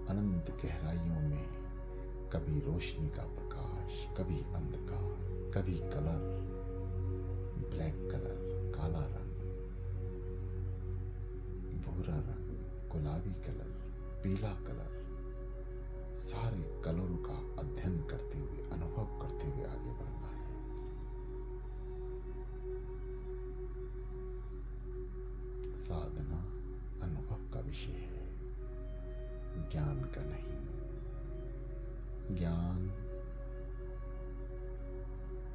अनंत गहराइयों में कभी रोशनी का प्रकाश, कभी अंधकार, कभी कलर, ब्लैक कलर, काला रंग, भूरा रंग, गुलाबी कलर, पीला कलर, सारे कलरों का अध्ययन करते हुए, अनुभव करते हुए आगे बढ़ना है। साधना अनुभव का विषय है, ज्ञान का नहीं। ज्ञान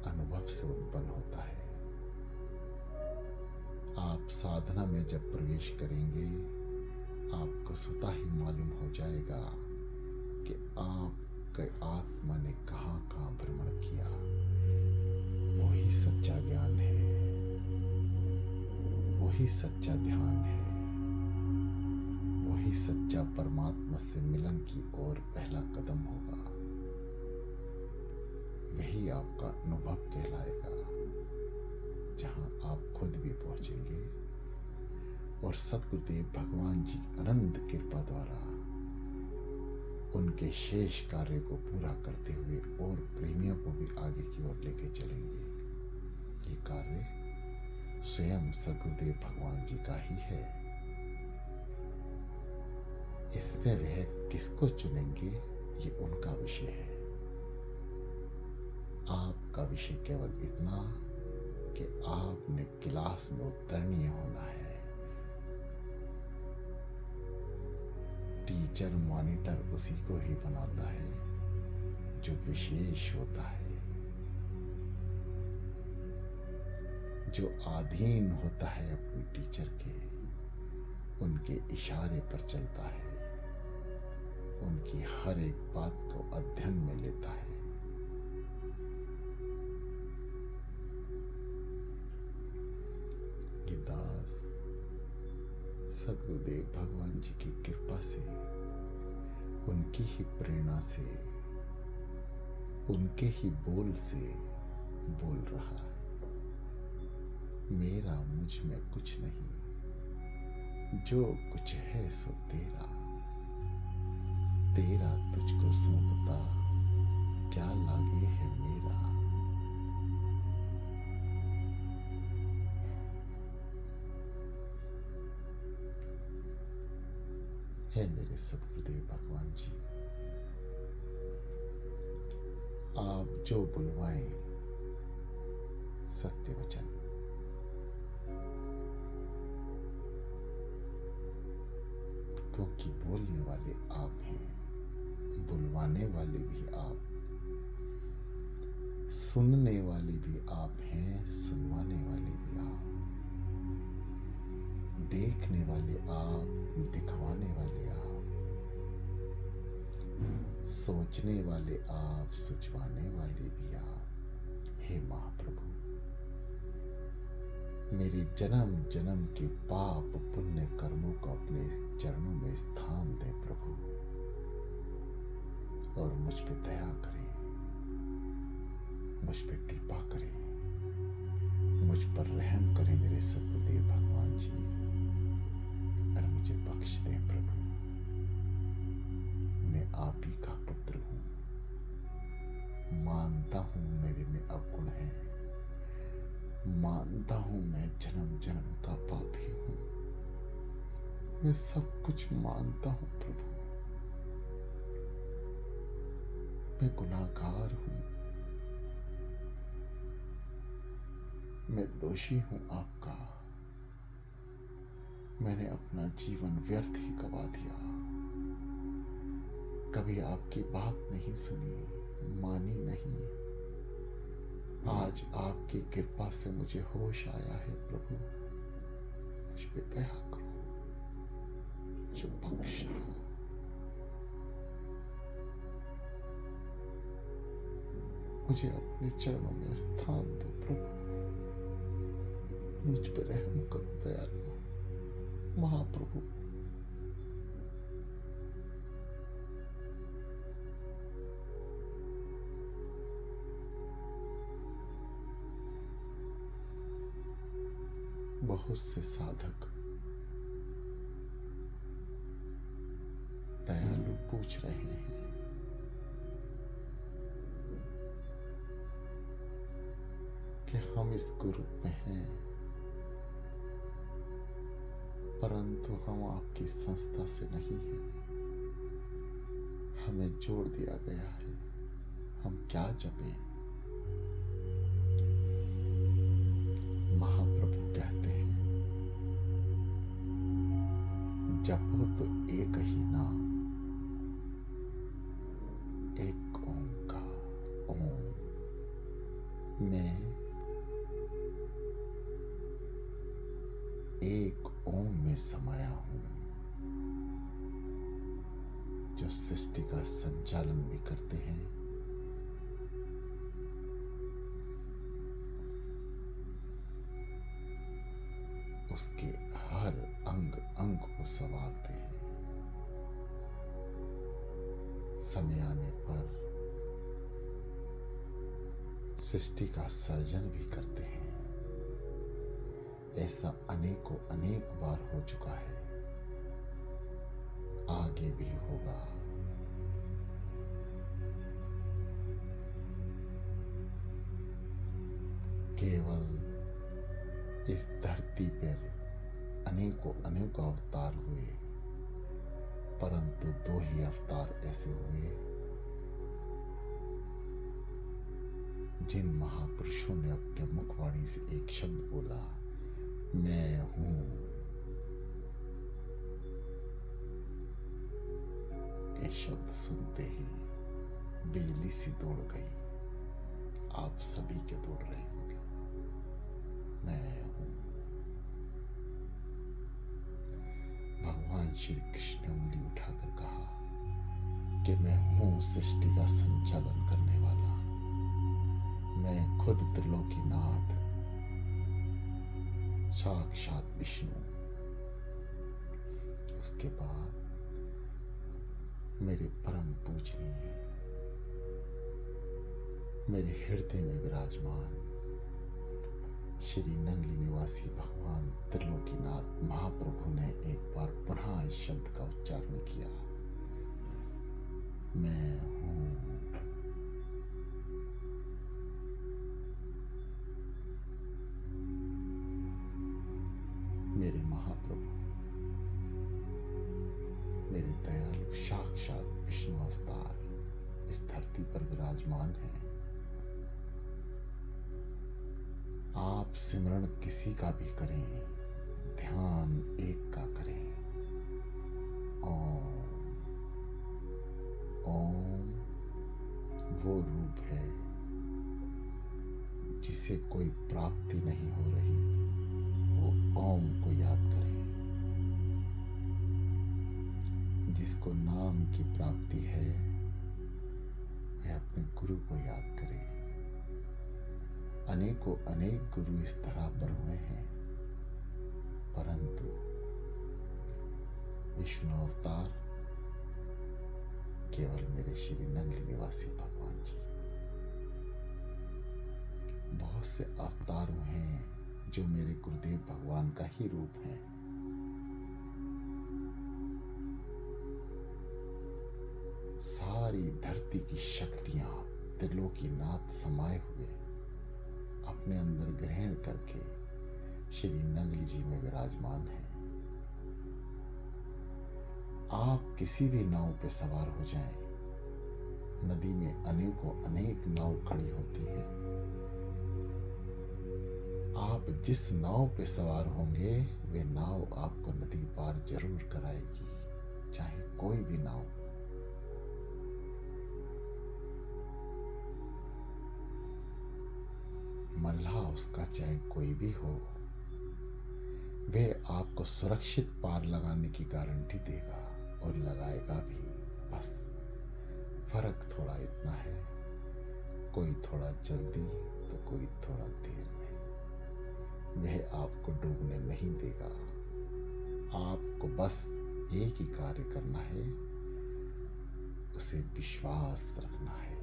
अनुभव से उत्पन्न होता है। आप साधना में जब प्रवेश करेंगे, आपको स्वतः ही मालूम हो जाएगा कि आपके आत्मा ने कहाँ कहाँ भ्रमण किया। वही सच्चा ज्ञान है, वही सच्चा ध्यान है, वही सच्चा परमात्मा से मिलन की ओर पहला कदम होगा। वही आपका अनुभव कहलाएगा, जहां आप खुद भी पहुंचेंगे और सतगुरुदेव भगवान जी अनंत कृपा द्वारा उनके शेष कार्य को पूरा करते हुए और प्रेमियों को भी आगे की ओर लेके चलेंगे। ये कार्य स्वयं सतगुरुदेव भगवान जी का ही है। इसमें वह किसको चुनेंगे ये उनका विषय है। आपका विषय केवल इतना कि आपने क्लास में उत्तीर्ण होना है। टीचर मॉनिटर उसी को ही बनाता है जो विशेष होता है, जो अधीन होता है अपने टीचर के, उनके इशारे पर चलता है, उनकी हर एक बात को अध्ययन में लेता है। ये दास सतगुरुदेव भगवान जी की कृपा से, उनकी ही प्रेरणा से, उनके ही बोल से बोल रहा है। मेरा मुझ में कुछ नहीं, जो कुछ है सो तेरा, तेरा तुझको सौंपता क्या लागे है मेरा। है मेरे सतगुरुदेव भगवान जी, आप जो बुलवाएं सत्य वचन, क्योंकि बोलने वाले आप हैं, बुलवाने वाले भी आप, सुनने वाले भी आप हैं, सुनवाने वाले भी आप, देखने वाले आप, दिखवाने वाले आप, सोचने वाले आप, सुझवाने वाले भी आप। हे महाप्रभु, मेरे जन्म जन्म के पाप पुण्य कर्मों को अपने चरणों में स्थान दे प्रभु, और मुझ पे दया करें, मुझ पे कृपा करें, मुझ पर रहम करें मेरे सतगुरुदेव भगवान जी, और मुझे बख्श दें प्रभु। मैं आप ही का पुत्र हूं, मानता हूं मेरे में अवगुण है, मानता हूं मैं जन्म जन्म का पापी हूं, मैं सब कुछ मानता हूं प्रभु। मैं गुनाहगार हूं, मैं दोषी हूं आपका। मैंने अपना जीवन व्यर्थ ही गवा दिया, कभी आपकी बात नहीं सुनी, मानी नहीं। आज आपकी कृपा से मुझे होश आया है प्रभु, मुझ पे दया करो, मुझे बख्श दो। मुझे अपने चरणों में स्थान दो प्रभु, मुझ पर रहम करो दयालु महाप्रभु। बहुत से साधक दयालु पूछ रहे हैं कि हम इस ग्रुप में हैं, परंतु हम आपकी संस्था से नहीं हैं, हमें जोड़ दिया गया है, हम क्या जपें। महाप्रभु कहते हैं, जपो तो एक ही नाम, एक ओंकार ओम। मैं एक ओम में समाया हूं, जो सृष्टि का संचालन भी करते हैं, उसके हर अंग अंग को संवारते हैं। समय आने पर सृष्टि का सर्जन भी करते हैं। ऐसा अनेकों अनेक बार हो चुका है, आगे भी होगा। केवल इस धरती पर अनेकों अनेकों अवतार हुए, परंतु दो ही अवतार ऐसे हुए जिन महापुरुषों ने अपने मुखवाणी से एक शब्द बोला, मैं हूं। ये शब्द सुनते ही बिजली सी दौड़ गई। आप सभी के दौड़ रहे होंगे, मैं हूं। भगवान श्री कृष्ण ने उंगली उठाकर कहा कि मैं हूं सृष्टि का संचालन करने वाला, मैं खुद त्रिलोकीनाथ, साक्षात विष्णु। उसके बाद मेरे परम पूजनीय, मेरे हृदय में विराजमान श्री नंगली निवासी भगवान त्रिलोकीनाथ महाप्रभु ने एक बार पुनः इस शब्द का उच्चारण किया, मैं हूं। मेरे महाप्रभु, मेरे दयालु साक्षात विष्णु अवतार इस धरती पर विराजमान है। आप सिमरण किसी का भी करें, ध्यान एक का करें, ओम। ओम वो रूप है जिसे कोई प्राप्ति नहीं हो रही, वो ओम को याद करें। जिसको नाम की प्राप्ति है वह अपने गुरु को याद करे। अनेकों अनेक गुरु इस तरह पर हुए हैं, परंतु विष्णु अवतार केवल मेरे श्री नंगली निवासी भगवान जी। बहुत से अवतार हैं जो मेरे गुरुदेव भगवान का ही रूप है। सारी धरती की शक्तियां त्रिलोकीनाथ समाये हुए अपने अंदर ग्रहण करके श्री नंगली जी में विराजमान है। आप किसी भी नाव पे सवार हो जाएं, नदी में अनेकों अनेक नाव खड़ी होती हैं। आप जिस नाव पे सवार होंगे वे नाव आपको नदी पार जरूर कराएगी, चाहे कोई भी नाव। मल्लाह उसका चाहे कोई भी हो, वे आपको सुरक्षित पार लगाने की गारंटी देगा और लगाएगा भी। बस फर्क थोड़ा इतना है, कोई थोड़ा जल्दी तो कोई थोड़ा देर में। वह आपको डूबने नहीं देगा। आपको बस एक ही कार्य करना है, उसे विश्वास रखना है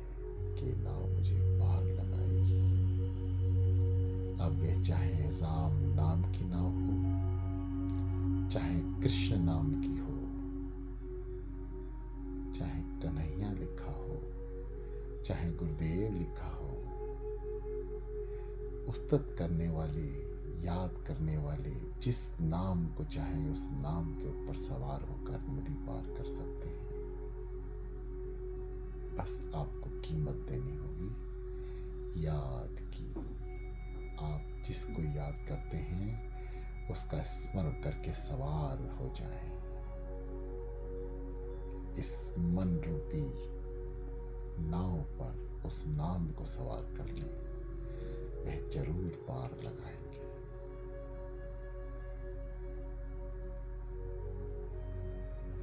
कि नाव मुझे पार लगाएगी। अब वह चाहे राम नाम की नाव हो, चाहे कृष्ण नाम की हो, चाहे कन्हैया लिखा हो, चाहे गुरुदेव लिखा हो, उस्तत करने वाले, याद करने वाले जिस नाम को चाहे उस नाम के ऊपर सवार होकर नदी पार कर सकते हैं। बस आपको कीमत देनी होगी याद की। आप जिसको याद करते हैं उसका स्मरण करके सवार हो जाएं। इस मन रूपी नाव पर उस नाम को सवार कर लें, वह जरूर पार लगाएंगे।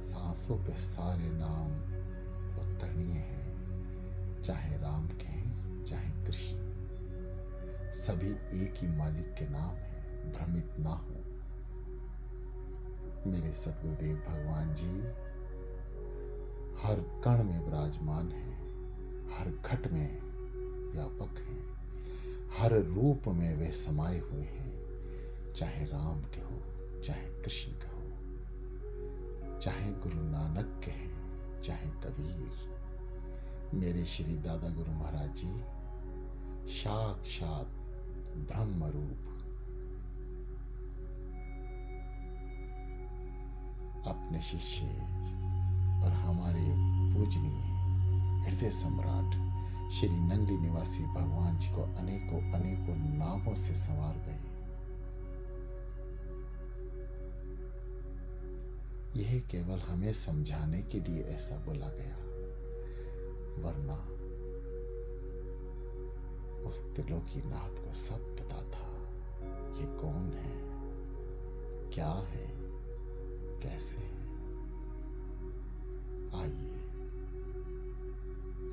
सांसों पे सारे नाम उतरणीय हैं, चाहे राम के हैं चाहे कृष्ण, सभी एक ही मालिक के नाम हैं। भ्रमित ना हो। मेरे सतगुरुदेव भगवान जी हर कण में विराजमान हैं, हर घट में व्यापक हैं, हर रूप में वे समाये हुए हैं। चाहे राम के हो, चाहे कृष्ण के हो, चाहे गुरु नानक के हैं, चाहे कबीर, मेरे श्री दादा गुरु महाराज जी साक्षात ब्रह्म रूप अपने शिष्य और हमारे पूजनीय हृदय सम्राट श्री नंगली निवासी भगवान जी को अनेकों अनेकों नामों से संवार गए। यह केवल हमें समझाने के लिए ऐसा बोला गया, वरना उस त्रिलोकीनाथ को सब पता था ये कौन है, क्या है, कैसे है। आइए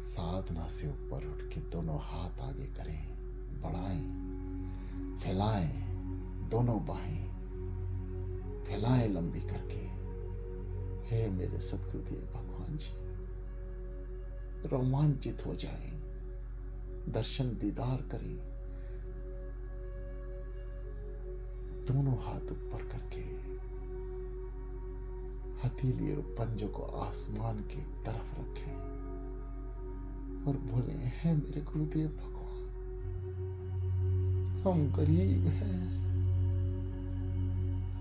साधना से ऊपर उठ के दोनों हाथ आगे करें, बढ़ाएं, फैलाएं, दोनों बाहें फैलाएं लंबी करके। हे मेरे सद्गुरुदेव भगवान जी, रोमांचित हो जाएं, दर्शन दीदार करें, दोनों हाथ ऊपर करके हथेली और पंजों को आसमान की तरफ रखें और बोले, है मेरे गुरुदेव भगवान, हम गरीब हैं,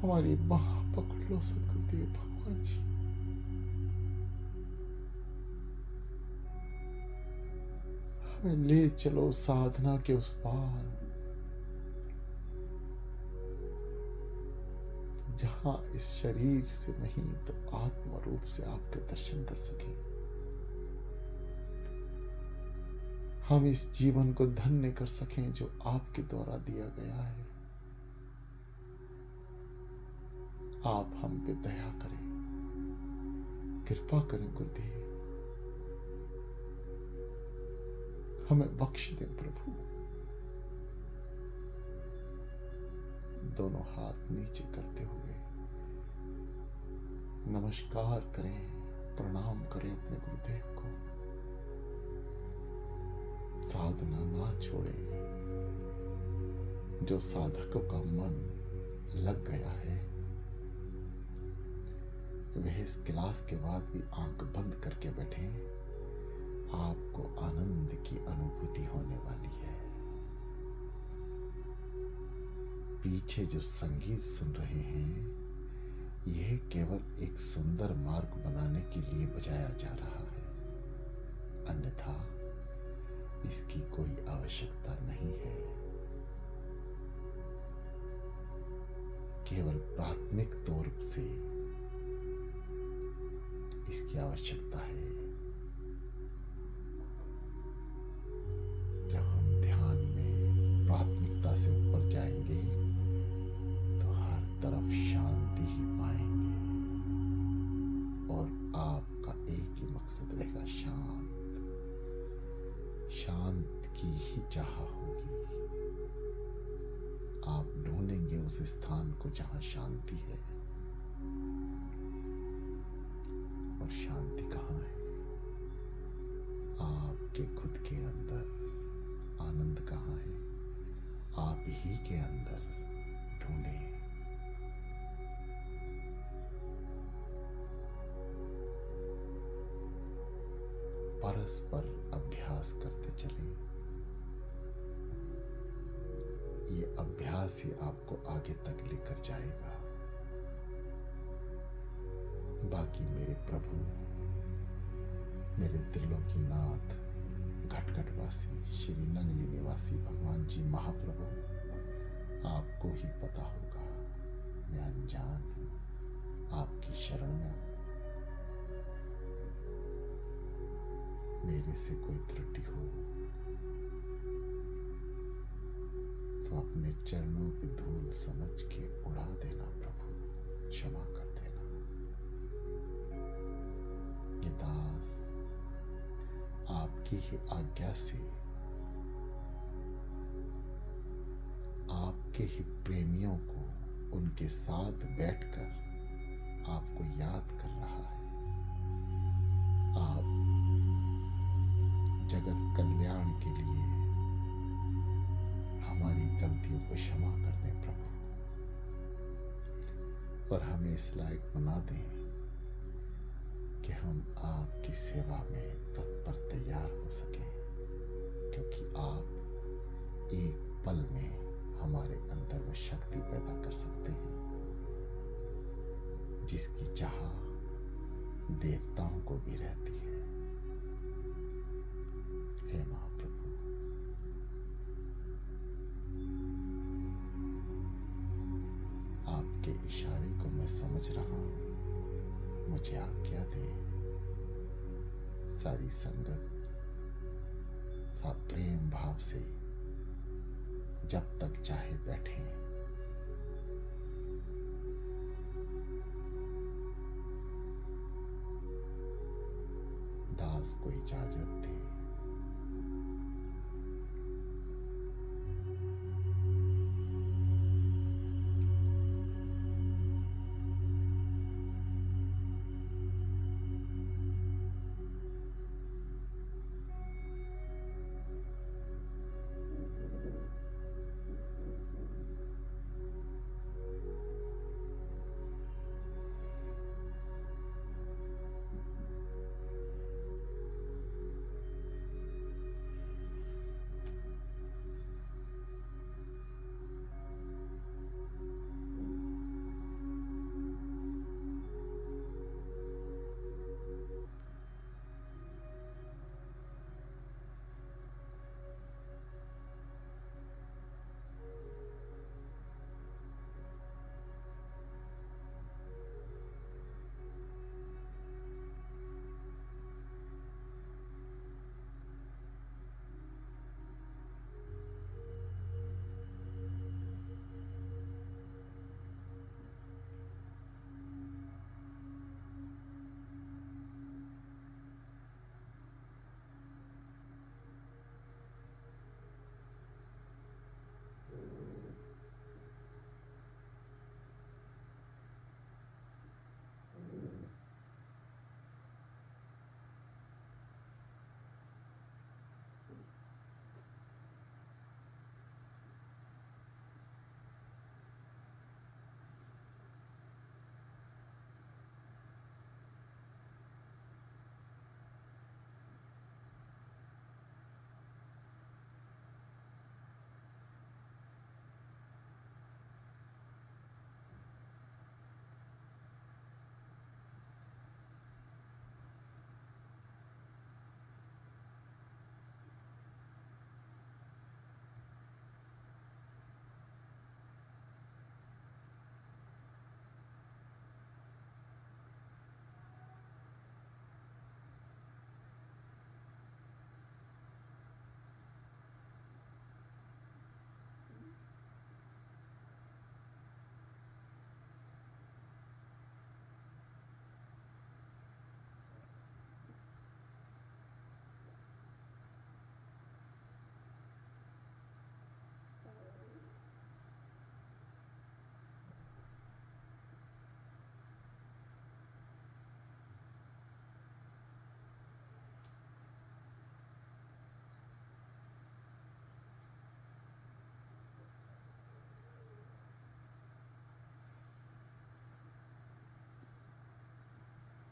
हमारी बाह पकड़ लो सद्गुरुदेव भगवान जी। हमें ले चलो साधना के उस पार, जहां इस शरीर से नहीं तो आत्म रूप से आपके दर्शन कर सके। हम इस जीवन को धन्य कर सकें जो आपके द्वारा दिया गया है। आप हम पे दया करें, कृपा करें गुरुदेव, हमें बख्श दें प्रभु। दोनों हाथ नीचे करते हुए नमस्कार करें, प्रणाम करें अपने गुरुदेव को। साधना ना छोड़े। जो साधकों का मन लग गया है वह इस क्लास के बाद भी आंख बंद करके बैठे, आपको आनंद की अनुभूति होने वाली है। पीछे जो संगीत सुन रहे हैं यह केवल एक सुंदर मार्ग बनाने के लिए बजाया जा रहा है, अन्यथा इसकी कोई आवश्यकता नहीं है। केवल प्राथमिक तौर से इसकी आवश्यकता है। जब हम ध्यान में प्राथमिकता से ऊपर जाएंगे तो हर तरफ शांति ही पाएंगे और आपका एक ही मकसद रहेगा, शांत। शांत की ही चाह होगी। आप ढूंढेंगे उस स्थान को जहां शांति है। और शांति कहाँ है? आपके खुद के अंदर। आनंद कहाँ है? आप ही के अंदर ढूंढें। परस्पर अभ्यास करते चलें। ये अभ्यास ही आपको आगे तक लेकर जाएगा। बाकी मेरे प्रभु, मेरे त्रिलोकीनाथ, घटघटवासी, श्री नंगली निवासी भगवान जी महाप्रभु, आपको ही पता होगा। मैं अनजान हूं, आपकी शरण में हूं। मेरे से कोई त्रुटि हो तो अपने चरणों की धूल समझ के उड़ा देना प्रभु, क्षमा कर देना। ये दास आपकी ही आज्ञा से आपके ही प्रेमियों को उनके साथ बैठकर आपको याद कर रहा है। आप जगत कल्याण के लिए हमारी गलतियों को क्षमा कर दें प्रभु। और हमें इस लायक बना दें कि हम आपकी सेवा में तत्पर तैयार हो सकें, क्योंकि आप एक पल में हमारे अंदर वह शक्ति पैदा कर सकते हैं जिसकी चाह देवताओं को भी रहती है। हे महाप्रभु, आपके इशारे को मैं समझ रहा हूं, मुझे आज्ञा दें। सारी संगत सब प्रेम भाव से जब तक चाहे बैठे। दास को इजाजत दें।